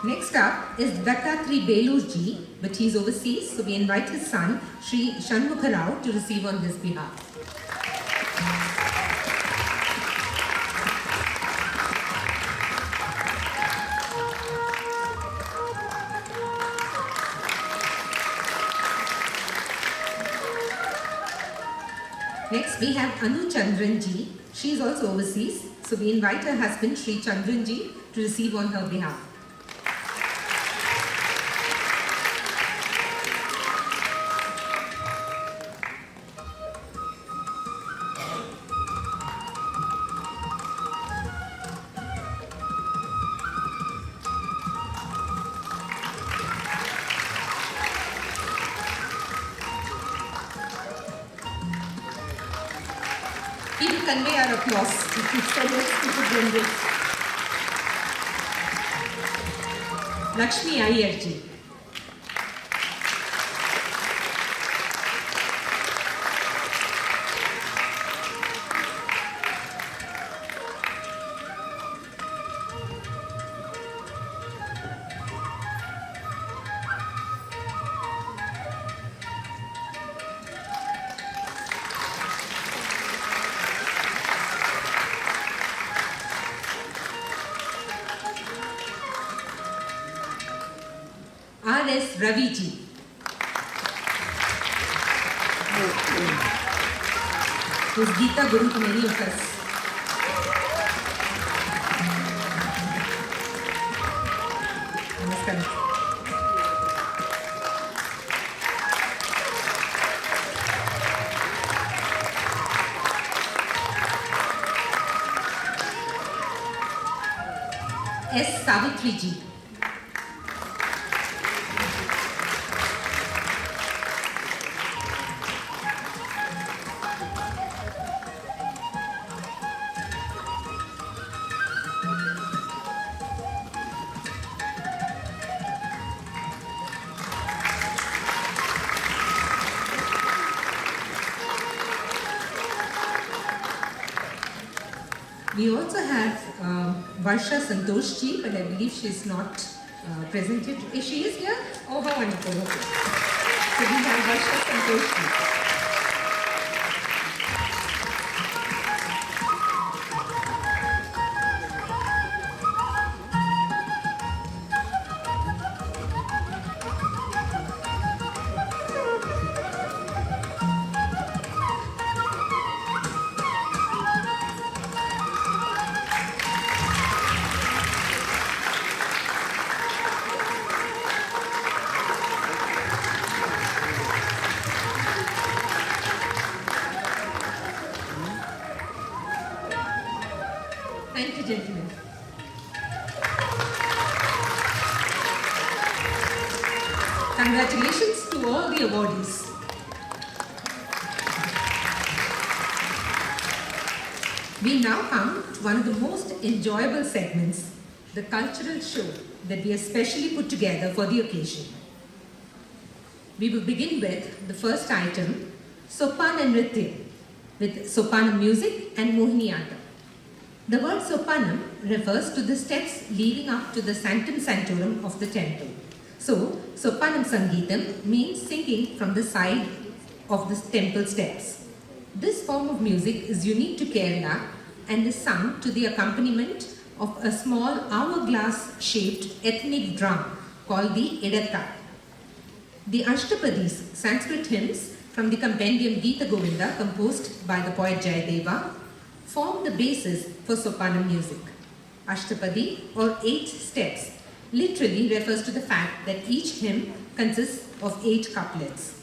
Next up is Dattatri Belur Ji, but he is overseas, so we invite his son, Sri Shanmukha Rao, to receive on his behalf. Next we have Anu Chandran Ji. She is also overseas, so we invite her husband Sri Chandran Ji to receive on her behalf. will convey our applause. So let's keep it generous. Lakshmi Iyerji. R.S. Raviji. Who's Gita Guru to many of us. Namaskaram. S. Savitriji. We also have Varsha Santoshji, but I believe she is not present here. She is here? Oh, how wonderful. Okay. So we have Varsha Santoshji. Thank you, gentlemen. Congratulations to all the awardees. We now come to one of the most enjoyable segments, the cultural show that we have specially put together for the occasion. We will begin with the first item, Sopana Nritya, with Sopanam music and Mohiniyattam. The word Sopanam refers to the steps leading up to the sanctum sanctorum of the temple. So, Sopanam Sangeetam means singing from the side of the temple steps. This form of music is unique to Kerala and is sung to the accompaniment of a small hourglass-shaped ethnic drum called the Edaka. The Ashtapadis, Sanskrit hymns from the compendium Gita Govinda composed by the poet Jayadeva, form the basis for Sopanam music. Ashtapadi, or 8 steps, literally refers to the fact that each hymn consists of 8 couplets.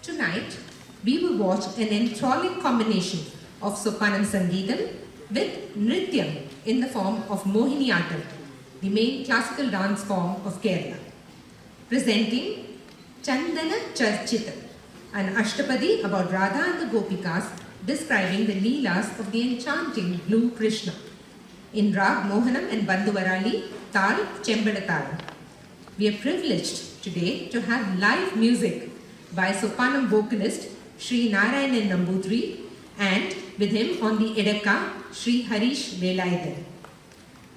Tonight, we will watch an enthralling combination of Sopanam Sangeetam with Nrityam in the form of Mohiniyattam, the main classical dance form of Kerala. Presenting Chandana Charchitam, an Ashtapadi about Radha and the Gopikas describing the leelas of the enchanting blue Krishna. In Rag Mohanam and Bandhuvarali, Tal Chembadatalam. We are privileged today to have live music by Sopanam vocalist Sri Narayanan Nambudri and with him on the Edaka, Sri Harish Velaidan.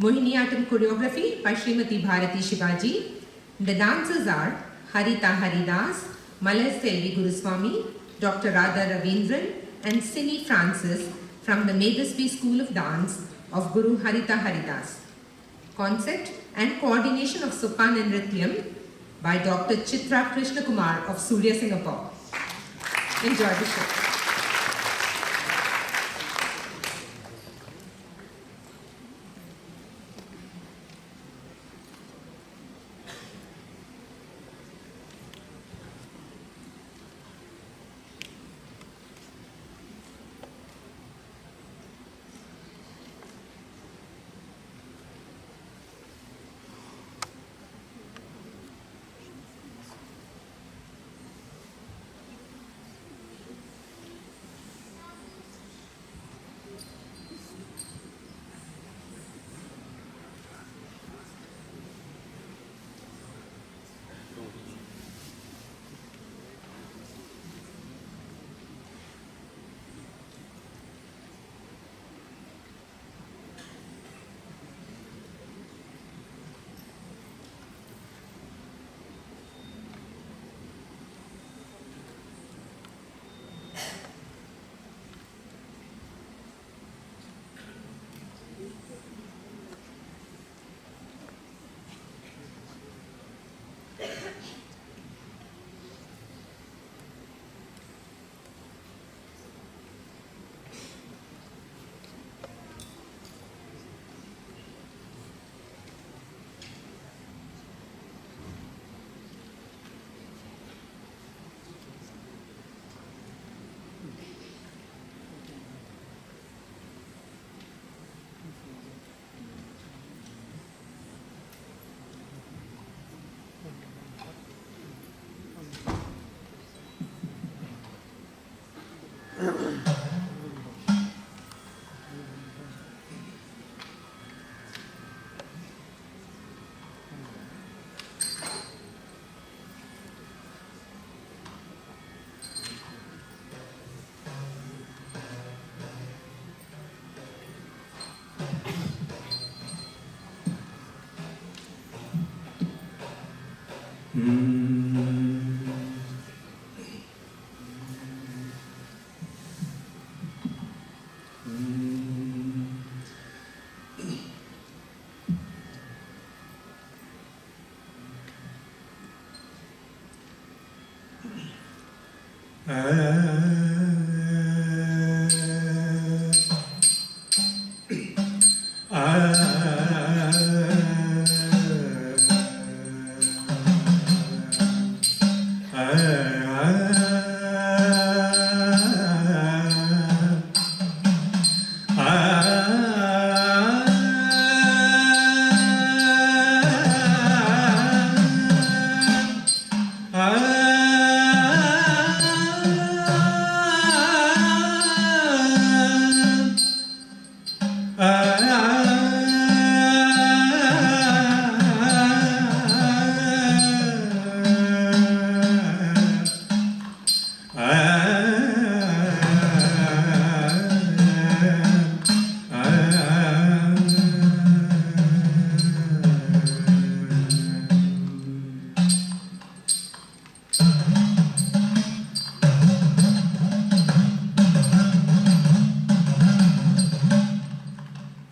Mohiniyattam choreography by Srimati Bharati Shivaji. The dancers are Harita Haridas, Malay Selvi Guruswamy, Dr. Radha Ravindran, and Sini Francis from the Medaspi School of Dance of Guru Harita Haridas. Concept and coordination of Sopan and Nrityam by Dr. Chitra Krishna Kumar of Surya, Singapore. Enjoy the show.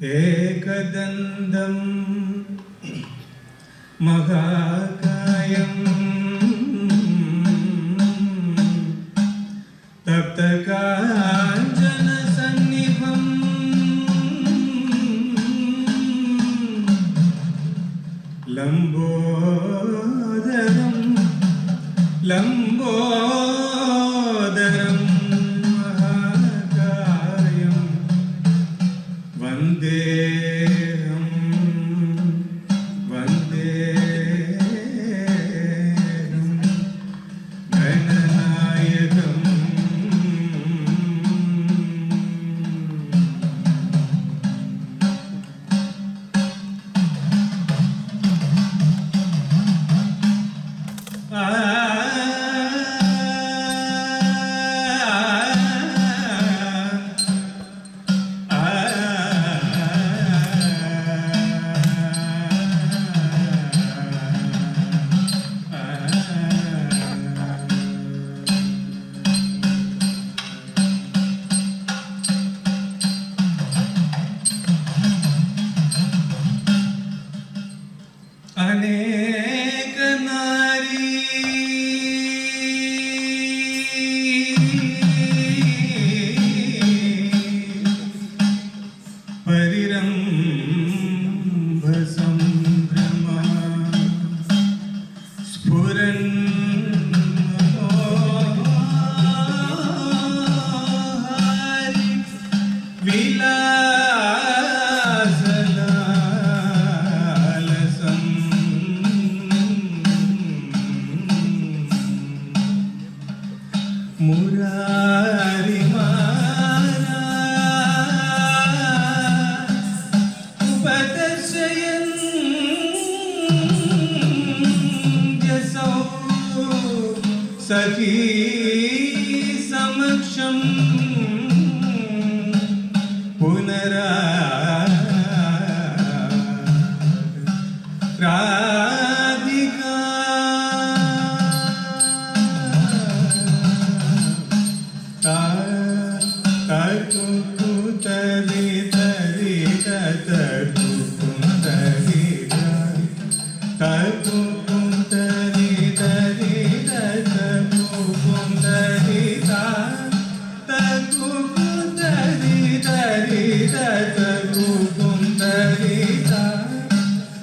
एकदन्तं महाकायं तप्तकाञ्चनसन्निभं लम्बोदरं महाकायं वन्देऽहं गणनायकम् अनेक नारी परिरम्भ सम्भ्रमा स्फुरन् मनोहारि विलासलालसम् मुरारिमाला उपदर्शयन् यसौ सखी समक्षं राधिका तकुकुतरि तरि तकुकुतरि तकुकुतरि तरि तकुकुतरि तकुकुतरि तरि तकुकुतरि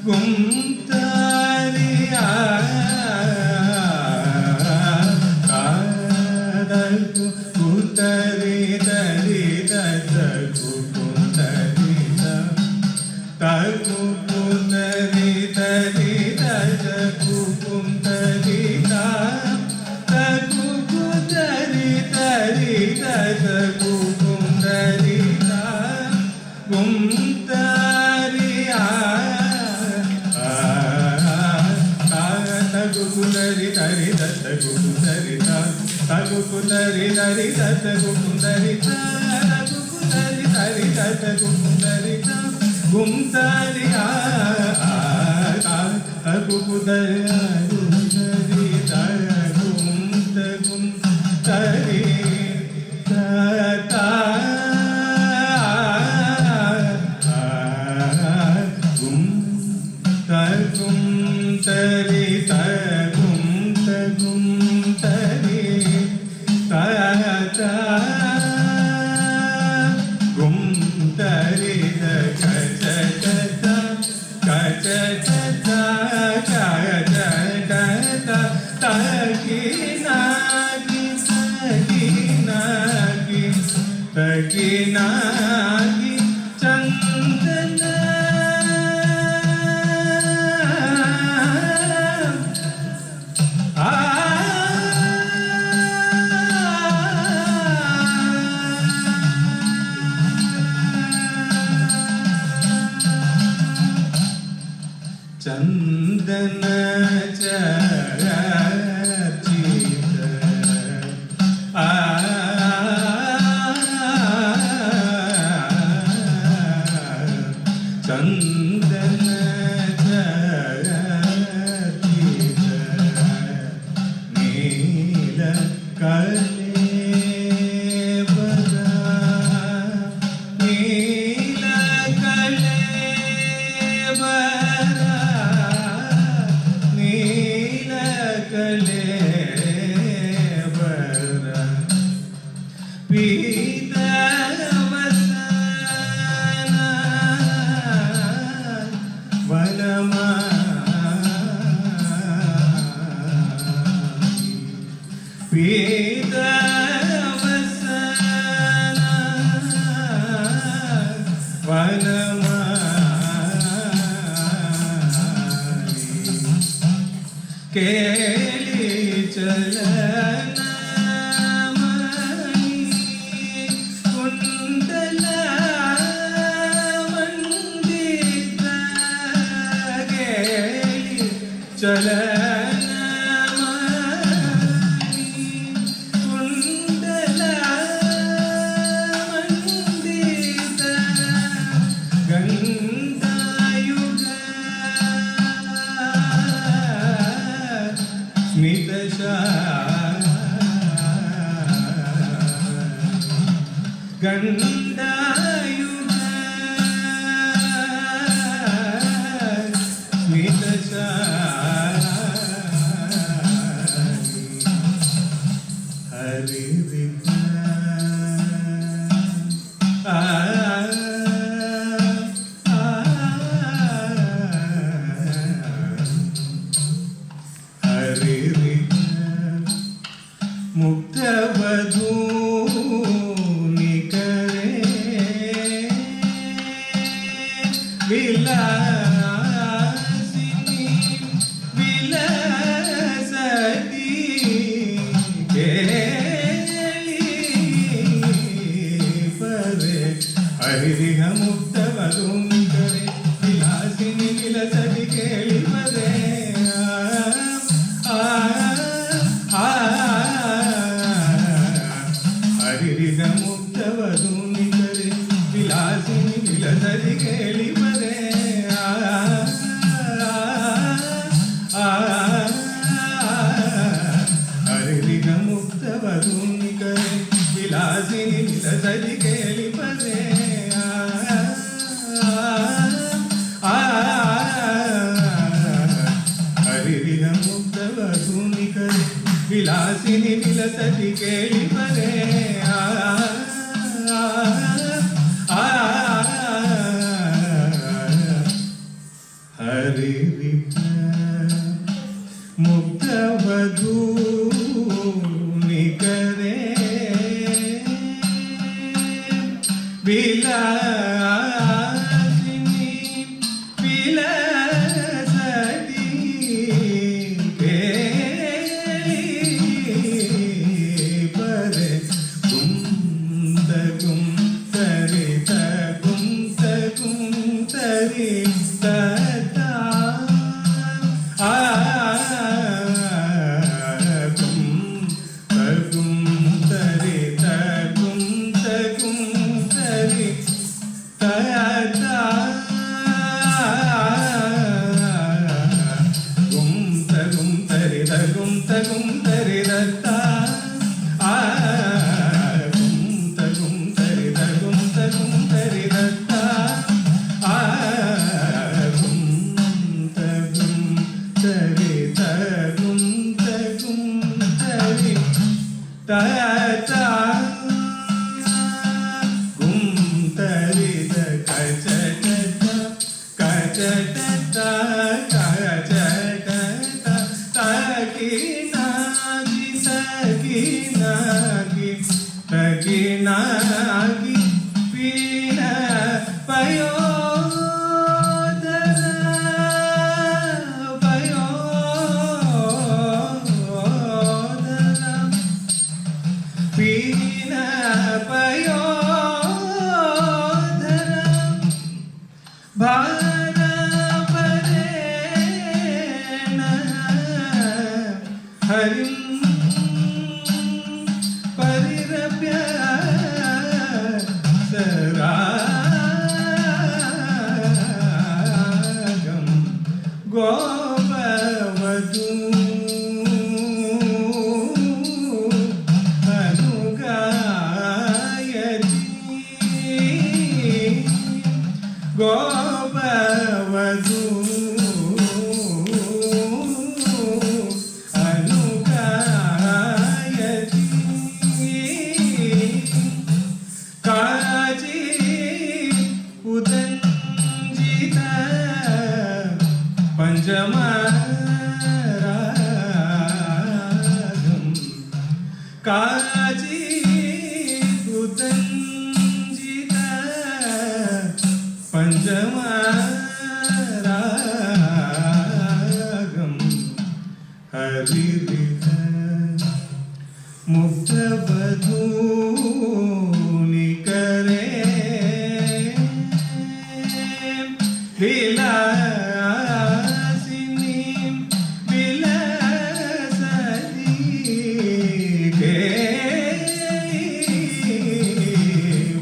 कुंतरिया कुतरि तरि तकुकुतरि तकुकुतरि तरि तकुकुतरि तकुकुतरि तरि तकुकुतरि कुंतरिया तकुकुतरि तरि तकुकुतरि तकुकुतरि तरि तकुकुतरि तकुकुतरि तरि तकुकुतरि कुंतरिया ta ta gum tari da ka cha ta ta ta ki nagi pina payodara pina payodara bhara parena harim parirabhya saragam gopavadu anugayati gopavadu Kaji Udanjita Panjamaragam Kaji Udanjita Panjamaragam Haririta Muktavadu Vilasini Vilasati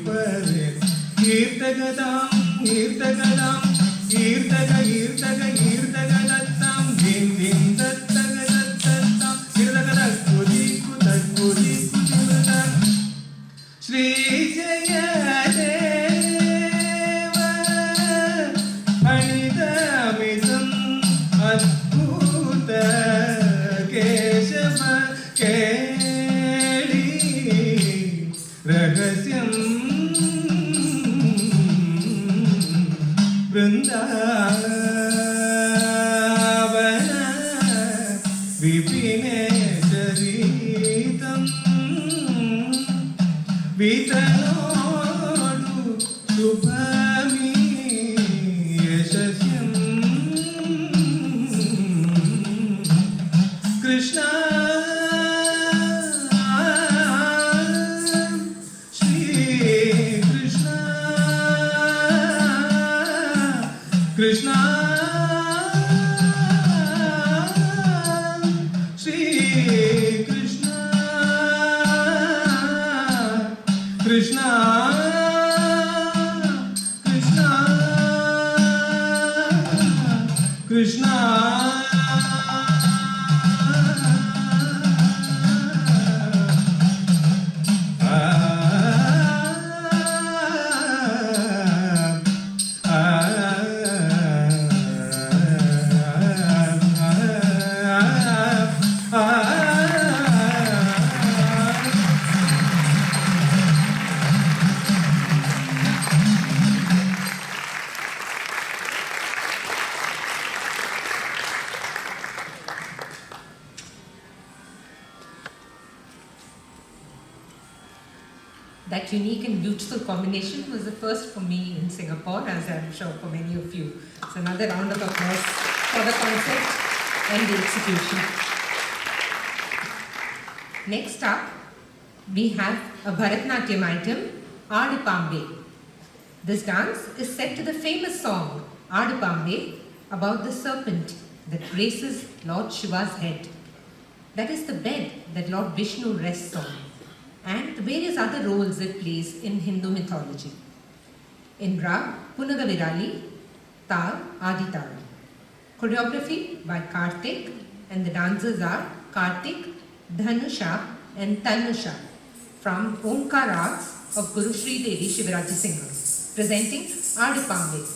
Pare Kirtagadam Kirtagadam Kirtagadattam Din Din Dattagadattam Kirtagadattam Kudi Shri Jayadeva Anidamidam Adbhuta Keshava Keli Rahasyam Vrindavana Vipine Charitam Vitanodu Shubhami Yashasyam Krishna Shri Krishna Krishna Shri Krishna Krishna Krishna Krishna That unique and beautiful combination was the first for me in Singapore, as I'm sure for many of you. So another round of applause for the concept and the execution. Next up, we have a Bharatnatyam item, Adupambe. This dance is set to the famous song, Adupambe, about the serpent that graces Lord Shiva's head. That is the bed that Lord Vishnu rests on, and the various other roles it plays in Hindu mythology. In Rag, Punagavirali, Tal, Adital. Choreography by Karthik, and the dancers are Karthik, Dhanusha and Tanusha from Omkar Rags of Guru Sri Devi Shivarati Singha, presenting Adupambe.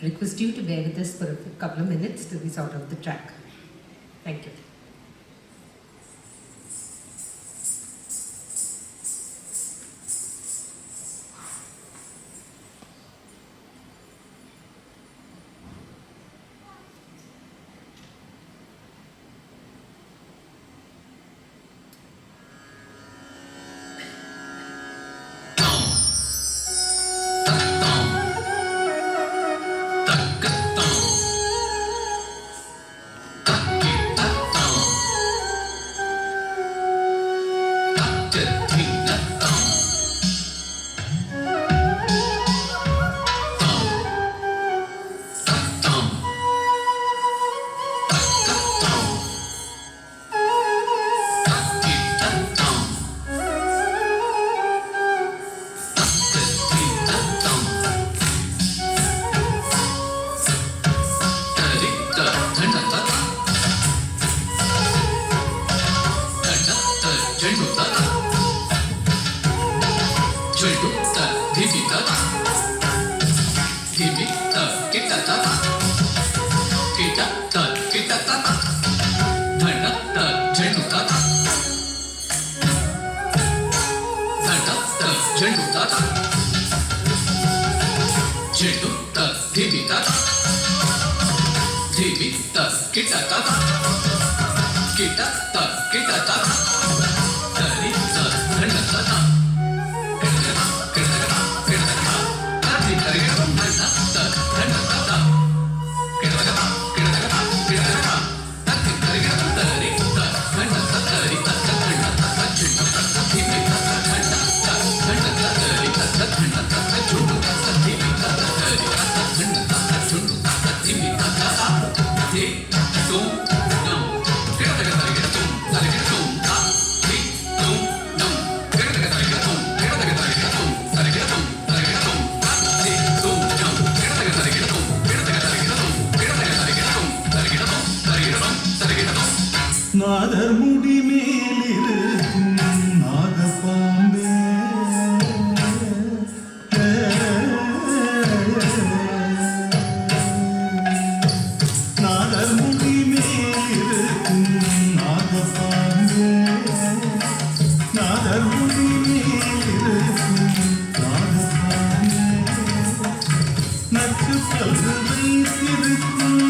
request you to bear with us for a couple of minutes till we sort out the track. Thank you. நாதர் முடி மேலிருக்கும் நாகப்பாம்பே நாதர் முடி மேலிருக்கும் நாகப்பாம்பே நாதர் முடி மேலிருக்கும் நாகப்பாம்பே நச்சு பல்கு வைத்திருக்கும்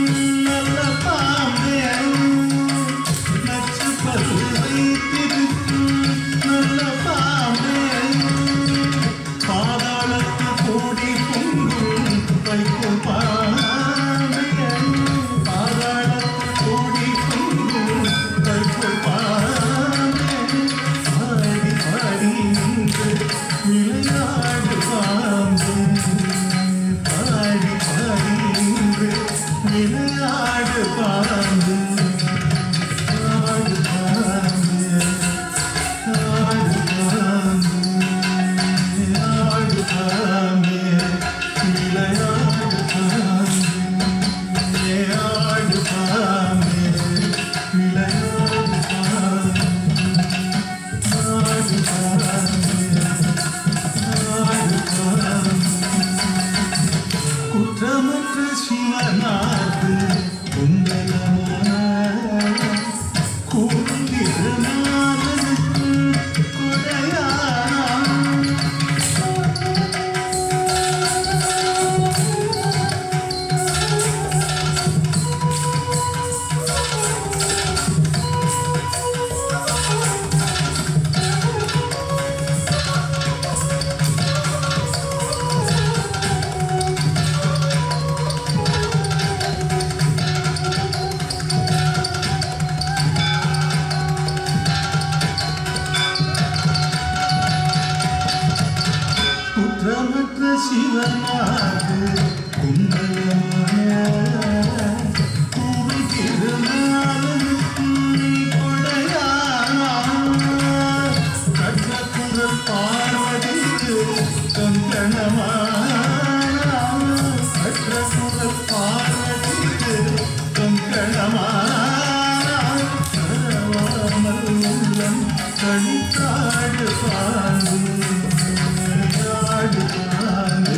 நல்ல பாம்பே நல்ல பாம்பே பாதாளத்து கோடி பொங்கும் வைக்கும் பாம்பே பாதாளத்து கோடி பொங்கும் வைக்கும் பாம்பே பாடி பாடி நின்று விளையாடு பாம்பே பாடி பாடி நின்று விளையாடு பாம்பே குற்றமற்ற சிவனாது குண்டலமான கூர்ந்திருநாதனுக்கு கொடையானா குற்றமற்ற சிவனாது குண்டலமான கூர்ந்திருநாதனுக்கு கொடையானா கற்ற குரல் பார்வதிக்கு கங்கணமான கற்ற குரல் பார்வதிக்கு கங்கணமான உள்ளம் கணித்தாடு பாண்டு விளையாடு bond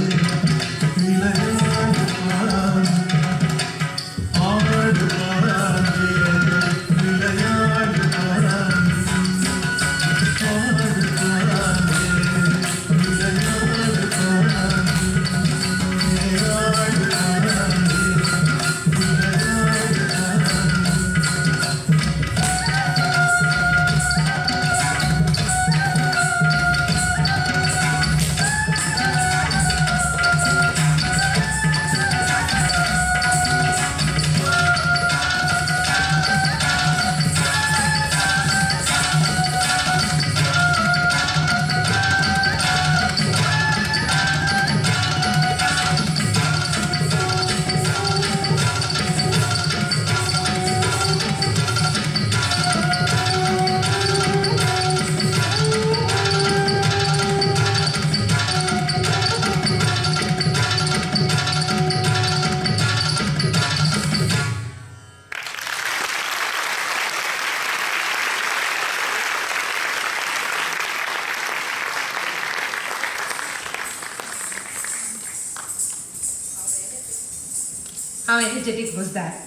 How energetic was that?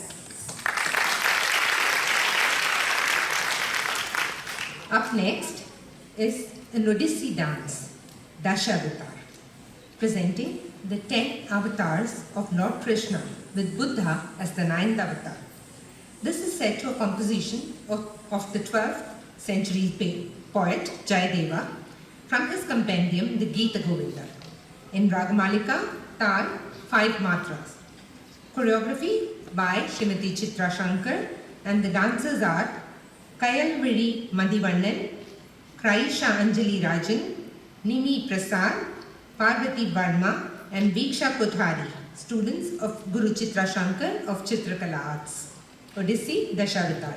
Up next is an Odissi dance, Dashavata, presenting the 10 avatars of Lord Krishna with Buddha as the 9th avatar. This is set to a composition of the 12th century poet Jayadeva from his compendium, the Gita Govinda, in Ragamalika, Tal, 5 matras. Choreography by Srimati Chitra Shankar, and the dancers are Kayalviri Madhivannan, Kraisha Anjali Rajan, Nimi Prasad, Parvati Varma, and Viksha Kothari, students of Guru Chitra Shankar of Chitrakala Arts. Odissi Dashavata.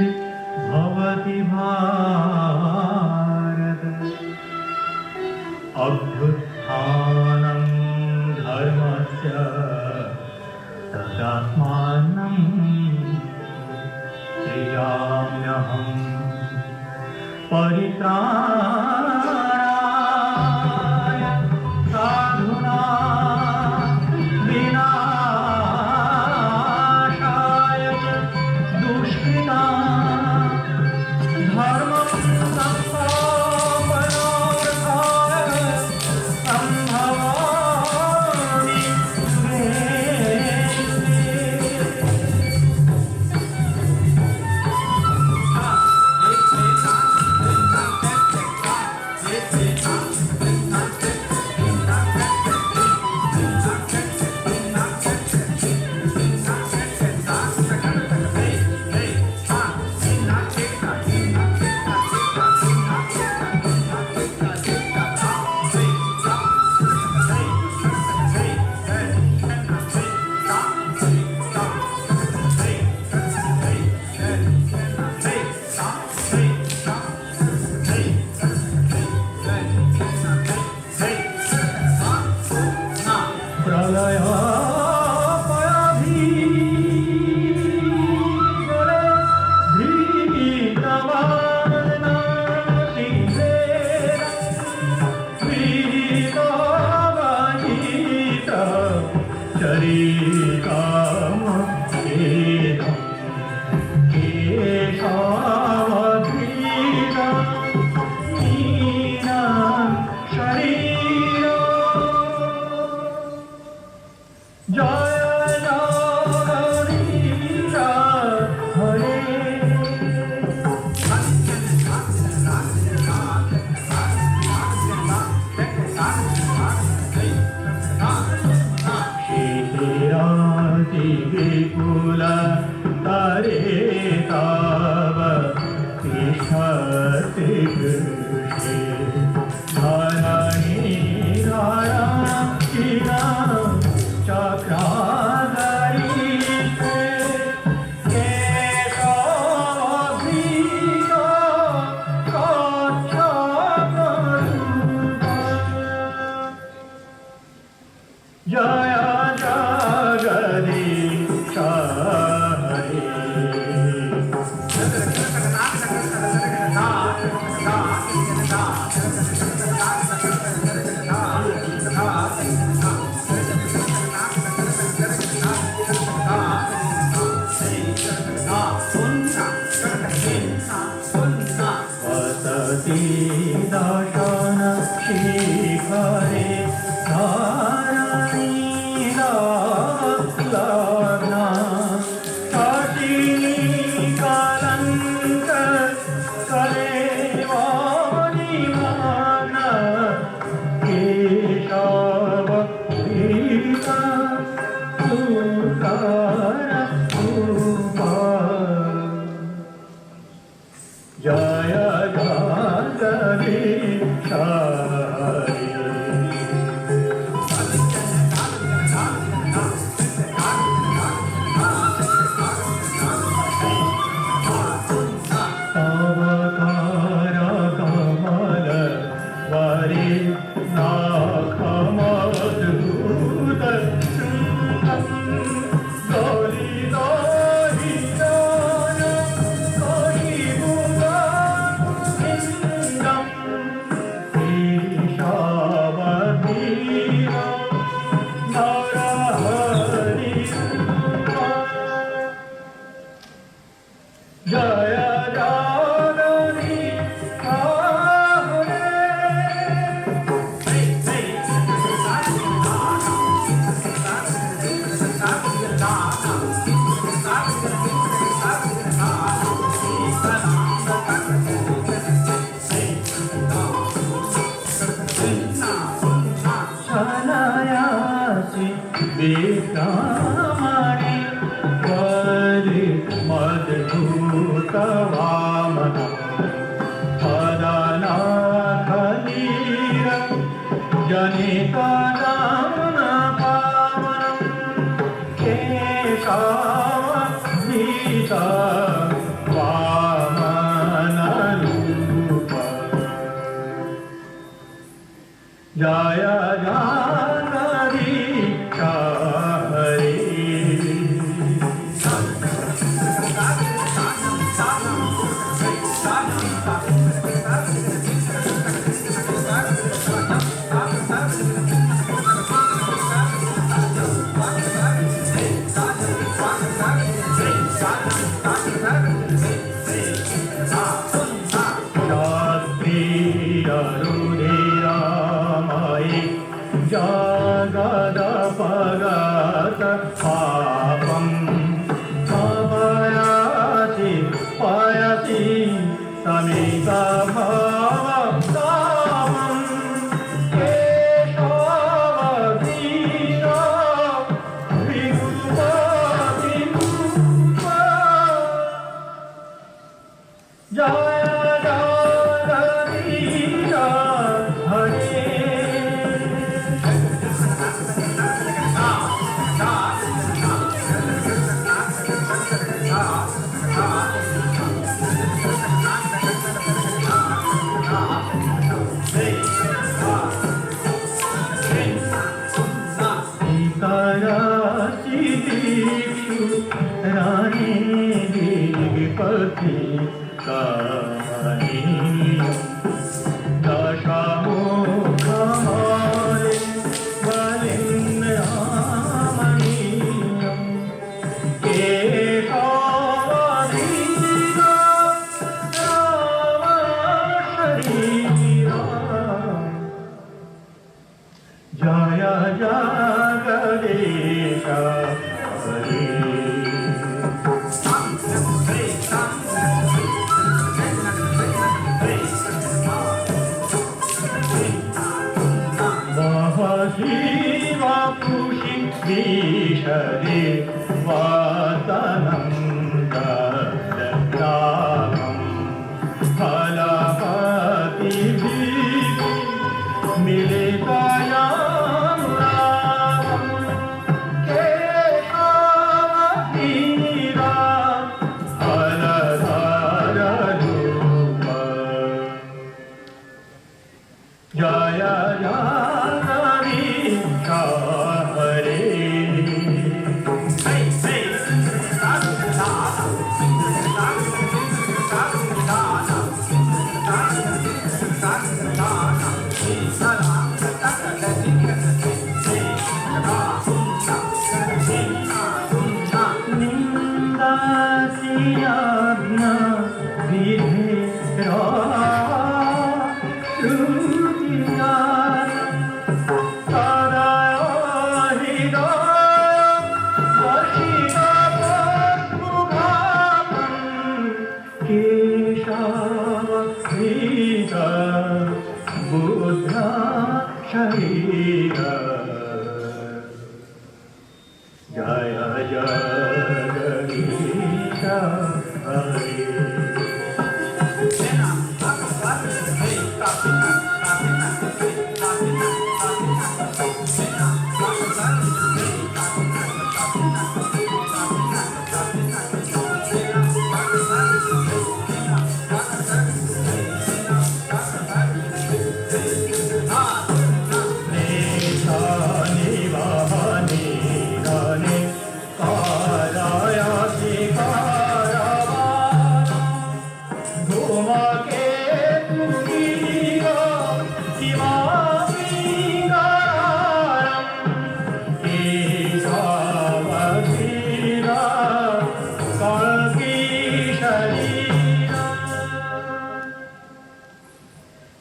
ग्लानिर्भवति भारत अभ्युत्थानं धर्मस्य तदात्मानं सृजाम्यहं परित्राणाय साधूनां विनाशाय च दुष्कृतां धर्मं संस्थापनार्थाय सम्भवामि युगे Jaya चिन्तामणि वरि मद्भूत वामन पदनाखनीर जनितदान पावनं केशवधीत वामनरूप जय जगदीश हरे क्षत्रियरुधिरमयि जगदपगत पापं पयसि पयसि समितभवतामं केशवधीर विगुपतिरूप जय जगदीश हरे रानी विपति कमनीय दशमुखमाले बलिन्द्रामणीयं केशवधीर रामशरीरा जय जगदीश हरे ईशरे वातनं ददानं फलपतिभिः मिलितयां रामं केशवधीर फलधररूप जय जगदीश हरे निन्दासियाज्ञा विधेरा श्रुतिया बुद्धा शरीर जय जगदीश हरे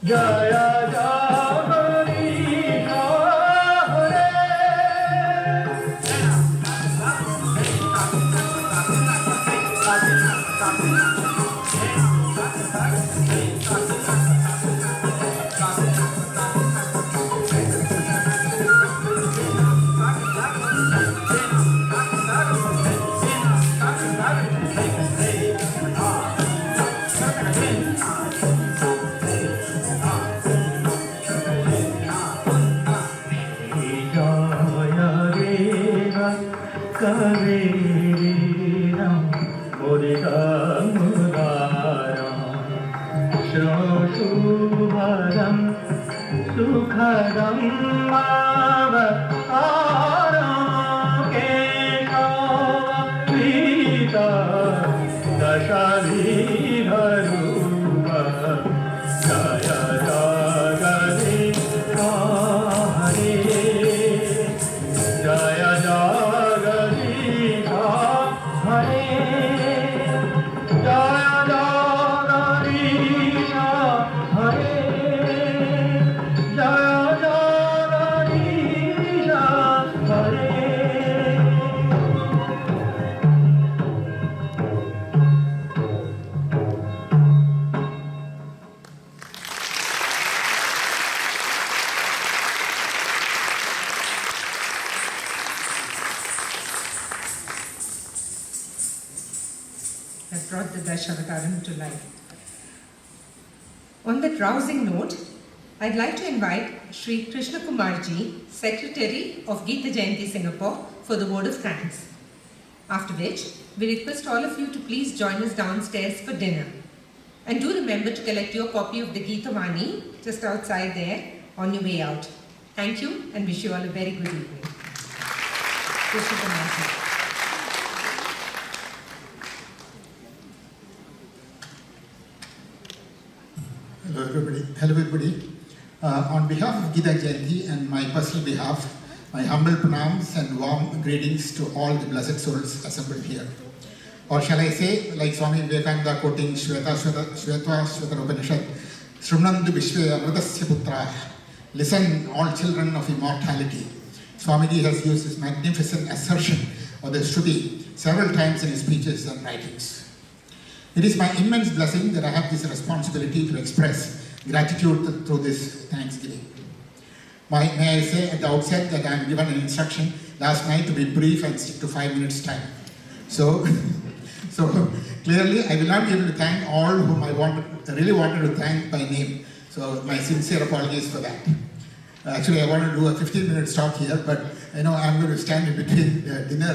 जय जगदीश हरे कवीरं मुदितमुदारं श्रोशुभदं सुखदं मावतारं केशवपीता दशविधरूप जय जगदीशा हरे जय जगदीशा हरे जय जगदीशा हरे जय जगदीशा हरे Have brought the Dashavataram to life. On that rousing note, I'd like to invite Sri Krishna Kumarji, Secretary of Gita Jayanti Singapore, for the word of thanks. After which, we request all of you to please join us downstairs for dinner. And do remember to collect your copy of the Gita Vani just outside there on your way out. Thank you and wish you all a very good evening. Krishna Kumarji. Hello everybody. On behalf of Gita Jayanti and my personal behalf, my humble pranams and warm greetings to all the blessed souls assembled here. Or shall I say, like Swami Vivekananda quoting Shvetashvatara Upanishad, Srimnandu Vishve Amritasya Putra, listen all children of immortality. Swamiji has used this magnificent assertion of the Shruti several times in his speeches and writings. It is my immense blessing that I have this responsibility to express gratitude through this Thanksgiving. May I say at the outset that I am given an instruction last night to be brief and stick to 5 minutes time. So clearly I will not be able to thank all whom I really wanted to thank by name. So my sincere apologies for that. Actually I want to do a 15-minute talk here, but I'm going to stand in between dinner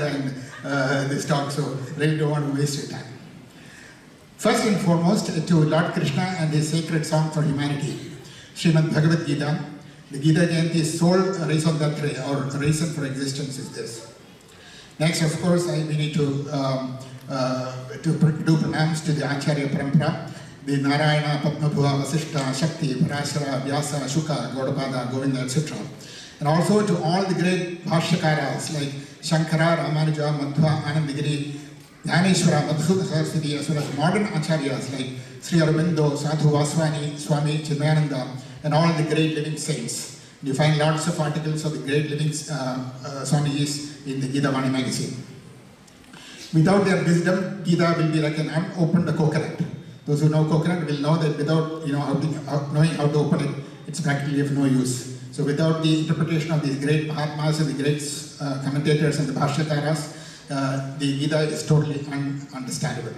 and this talk, so really don't want to waste your time. First and foremost, to Lord Krishna and his sacred song for humanity, Srimad Bhagavad Gita, the Gita Jayanti's sole raison d'etre or reason for existence is this. Next, of course, we need to do pranams to the Acharya Parampara, the Narayana, Padmabhuva, Vasishta, Shakti, Parashara, Vyasa, Shuka, Gaudapada, Govinda, etc. And also to all the great Bhashyakaras like Shankara, Ramanuja, Madhva, Anandagiri, Dhaneshwara, Madhusudana Saraswati, as well as modern acharyas like Sri Aurobindo, Sadhu Vaswani, Swami Chidananda, and all the great living saints. You find lots of articles of the great living Swamijis in the Gita Vani magazine. Without their wisdom, Gita will be like an unopened coconut. Those who know coconut will know that without knowing how to open it, it's practically of no use. So without the interpretation of these great Mahatmas and the great commentators and the Bhashyakaras, the Gita is totally ununderstandable.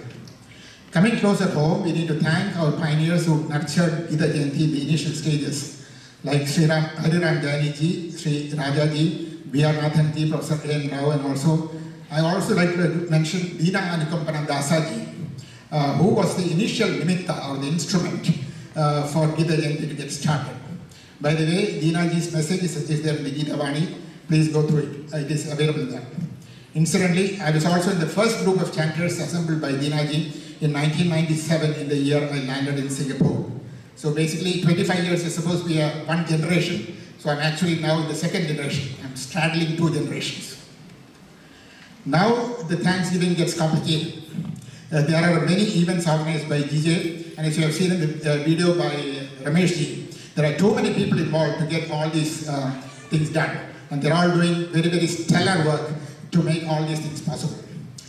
Coming closer home, we need to thank our pioneers who nurtured Gita Jayanti in the initial stages, like Sri Hariram Dayani ji, Sri Raja ji, B.R. Nathan ji, Professor A.N. Rao, and I also like to mention Dina Anukampananda Dasa ji, who was the initial nimitta or the instrument for Gita Jayanti to get started. By the way, Dina ji's message is there in the Gita Vani. Please go through it. It is available there. Incidentally, I was also in the first group of chanters assembled by Dinaji in 1997 in the year I landed in Singapore. So basically 25 years is supposed to be one generation. So I'm actually now in the second generation. I'm straddling 2 generations. Now the Thanksgiving gets complicated. There are many events organized by DJ, and as you have seen in the video by Ramesh ji, there are too many people involved to get all these things done. And they're all doing very, very stellar work to make all these things possible.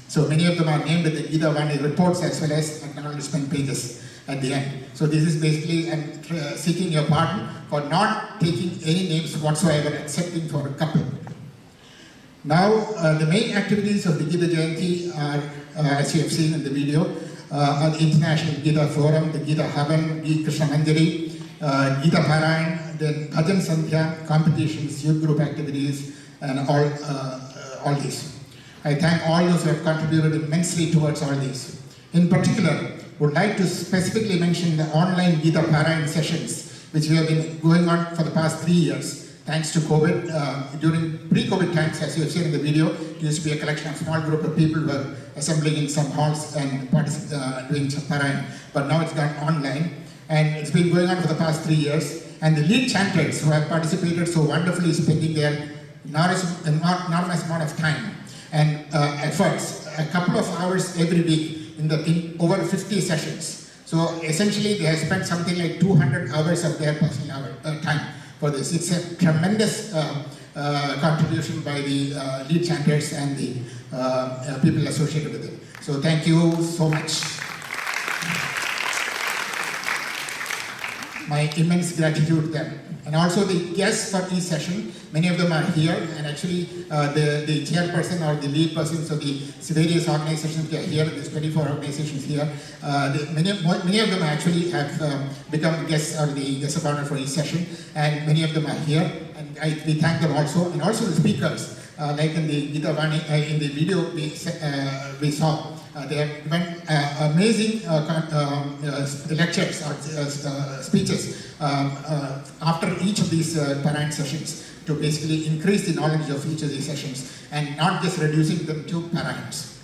So many of them are named in the Gita Vani reports as well as acknowledgement pages at the end. So this is basically seeking your pardon for not taking any names whatsoever, excepting for a couple. Now, the main activities of the Gita Jayanti are, as you have seen in the video, are the International Gita Forum, the Gita Havan, Gita Krishna Manjari, Gita Parayan, then Bhajan Sandhya, competitions, youth group activities, and all these. I thank all those who have contributed immensely towards all these. In particular, would like to specifically mention the online Gita Parayan sessions, which we have been going on for the past 3 years. Thanks to COVID, during pre-COVID times, as you have seen in the video, it used to be a collection of small group of people who were assembling in some halls and doing some Parayan. But now it's gone online, and it's been going on for the past 3 years. And the lead chanters who have participated so wonderfully, spending their enormous amount of time and efforts, a couple of hours every week in over 50 sessions. So essentially, they have spent something like 200 hours of their personal time for this. It's a tremendous contribution by the lead chanters and the people associated with it. So thank you so much. My immense gratitude to them. And also the guests for each session, many of them are here, and actually the chairperson or the lead persons of the various organizations that are here, there's 24 organizations here, many of them actually have become guests or the guest of honor for each session, and many of them are here, and we thank them also, and also the speakers, like in the Gita Vani, in the video we saw. They have given amazing lectures or speeches after each of these Parayan sessions to basically increase the knowledge of each of these sessions and not just reducing them to Parayans.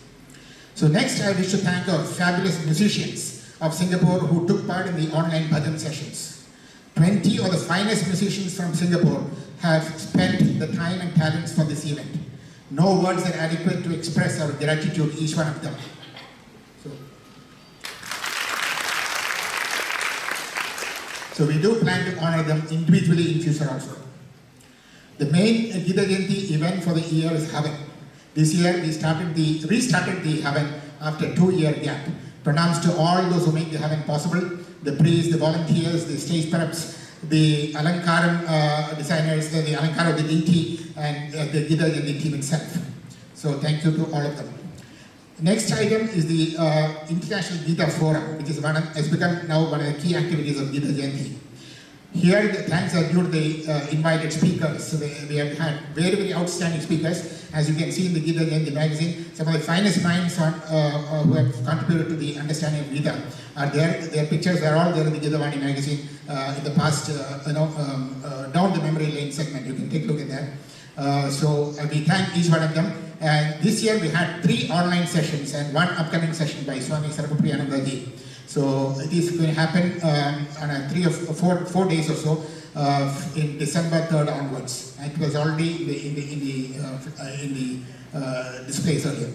So next I wish to thank our fabulous musicians of Singapore who took part in the online bhajan sessions. 20 of the finest musicians from Singapore have spent the time and talents for this event. No words are adequate to express our gratitude to each one of them. So we do plan to honor them individually in future also. The main Gita Jayanti event for the year is Havan. This year we restarted the Havan after a 2-year gap. Pranams to all those who make the Havan possible, the priests, the volunteers, the stage preps, the Alankaram designers, the Alankara of the deity, and the Gita Jayanti team itself. So thank you to all of them. Next item is the International Gita Forum, which has become now one of the key activities of Gita Jayanti. Here, the thanks are due to the invited speakers. So we have had very, very outstanding speakers. As you can see in the Gita Jayanti magazine, some of the finest minds who have contributed to the understanding of Gita are there. Their pictures are all there in the Gita Vani magazine in the past, down the memory lane segment. You can take a look at that. So we thank each one of them. And this year we had 3 online sessions and 1 upcoming session by Swami Sarvapriyanandaji. So it is going to happen on a 3 or 4 days or so in December 3rd onwards. It was already in the displays earlier.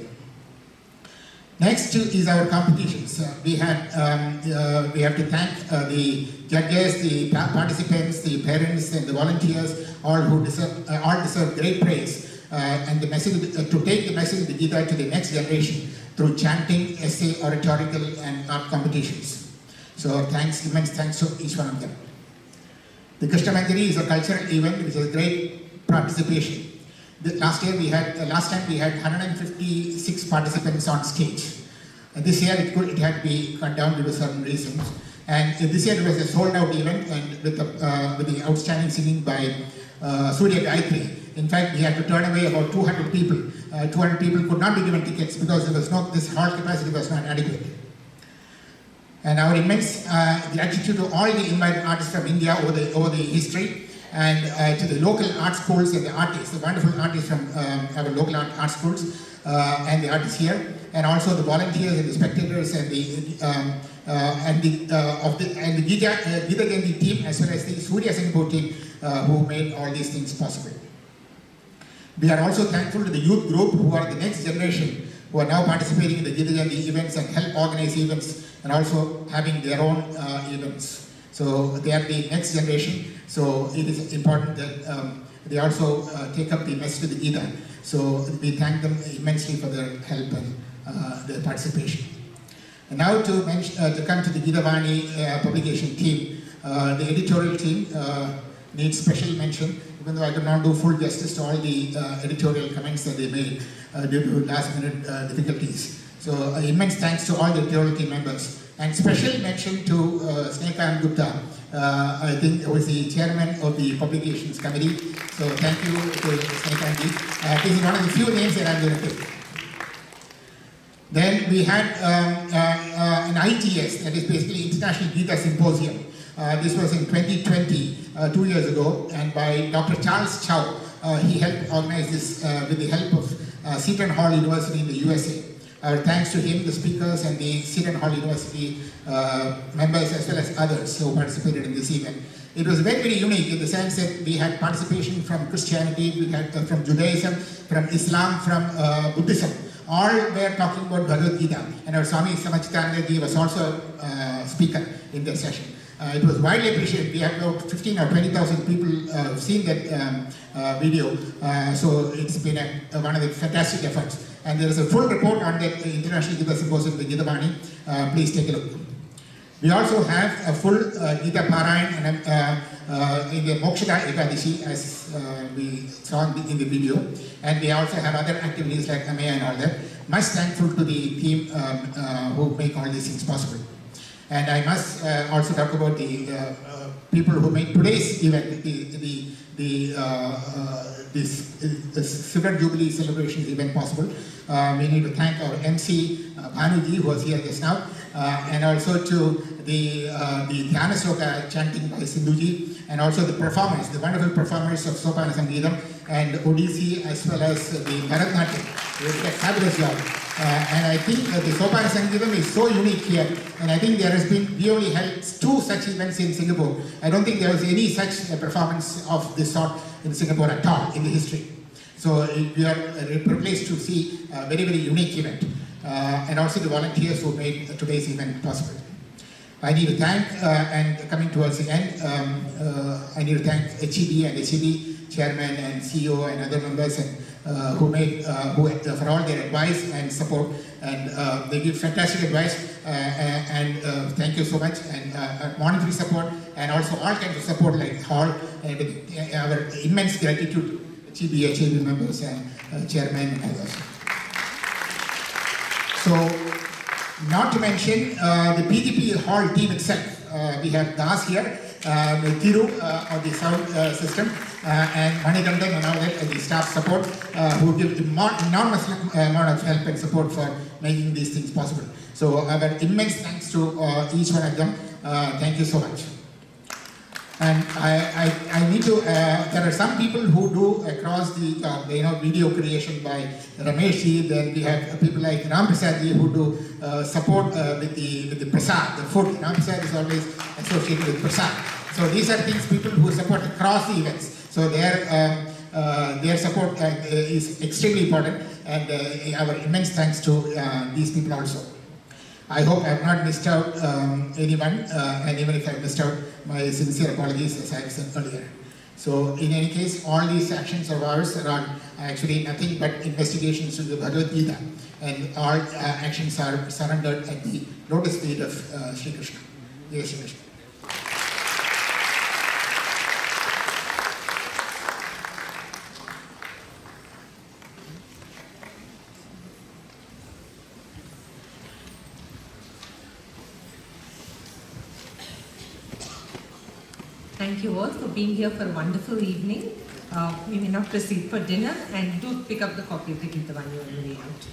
Next is our competitions. We have to thank the judges, the participants, the parents, and the volunteers, all who deserve great praise. And the message to take the message of the Gita to the next generation through chanting, essay, oratorical, and art competitions. So immense thanks to each one of them. The Krishna Manjari is a cultural event which has great participation. Last time we had 156 participants on stage. This year it had to be cut down due to certain reasons. And this year it was a sold-out event, and with the outstanding singing by Surya Gayatri. In fact, we had to turn away about 200 people. 200 people could not be given tickets because this hall capacity was not adequate. And our immense gratitude to all the invited artists from India over the history, and to the local art schools and the artists, the wonderful artists from our local art schools and the artists here, and also the volunteers and the spectators and the Gita Jayanti team, as well as the Surya Singapore team who made all these things possible. We are also thankful to the youth group who are the next generation, who are now participating in the Gita Jayanti events and help organize events and also having their own events. So they are the next generation. So it is important that they also take up the message of the Gita. So we thank them immensely for their help and their participation. And now to come to the Gita Vani publication team, the editorial team needs special mention, even though I could not do full justice to all the editorial comments that they made due to last minute difficulties. So immense thanks to all the editorial team members. And special mention to Sneha Gupta, I think who is the chairman of the publications committee. So thank you to Sneha. This is one of the few names that I'm going to take. Then we had an IGS, that is basically International Gita Symposium. This was in 2020, 2 years ago, and by Dr. Charles Chow. He helped organize this with the help of Seton Hall University in the USA. Our thanks to him, the speakers, and the Seton Hall University members, as well as others who participated in this event. It was very, very unique in the sense that we had participation from Christianity, we had from Judaism, from Islam, from Buddhism. All were talking about Bhagavad Gita, and our Swami Samachitananda Ji was also a speaker in that session. It was widely appreciated. We have about 15 or 20,000 people seen that video, so it's been one of the fantastic efforts. And there is a full report on the International Gita Symposium, the Gita Bani. Please take a look. We also have a full Gita Parayan in the Mokshada Ekadashi, as we saw in the video. And we also have other activities like Amaya and all that. Much thankful to the team who make all these things possible. And I must also talk about the people who made today's event, this Silver Jubilee celebration event possible. We need to thank our MC, Bhanuji, who was here just now, and also to the Dhyana Sloka chanting by Sindhuji, and also the performers, the wonderful performers of Sopana Sangeetam and Odissi, as well as the Bharatanatyam. They did a fabulous job. And I think the Sopana Sangeetam is so unique here, and I think there has been, we only held 2 such events in Singapore. I don't think there was any such performance of this sort in Singapore at all in the history. So we are privileged to see a very, very unique event, and also the volunteers who made today's event possible. I need to thank, and coming towards the end, I need to thank HEB and HEB chairman and CEO and other members and who for all their advice and support, and they give fantastic advice, and thank you so much, and monetary support, and also all kinds of support like Hall, and our immense gratitude to HEB members and chairman and others. So, not to mention the PGP Hall team itself. We have Das here, Thiru on the sound system, and Manikandan and all that, and the staff support, who give enormous amount of help and support for making these things possible. So our immense thanks to each one of them. Thank you so much. And I need to, there are some people who do across the video creation by Rameshji. Then we have people like Ram Prasadji who do support with the prasad, the food. Ram Prasad is always associated with prasad. So these are things, people who support across the events. So their support is extremely important, and our immense thanks to these people also. I hope I have not missed out anyone, and even if I missed out, my sincere apologies, as I have said earlier. So in any case, all these actions of ours are actually nothing but investigations into the Bhagavad Gita, and all actions are surrendered at the lotus feet of Sri Krishna. Jai Shri Krishna. Thank you all for being here for a wonderful evening. We may not proceed for dinner, and do pick up the copy of the Gita Bani on the way out.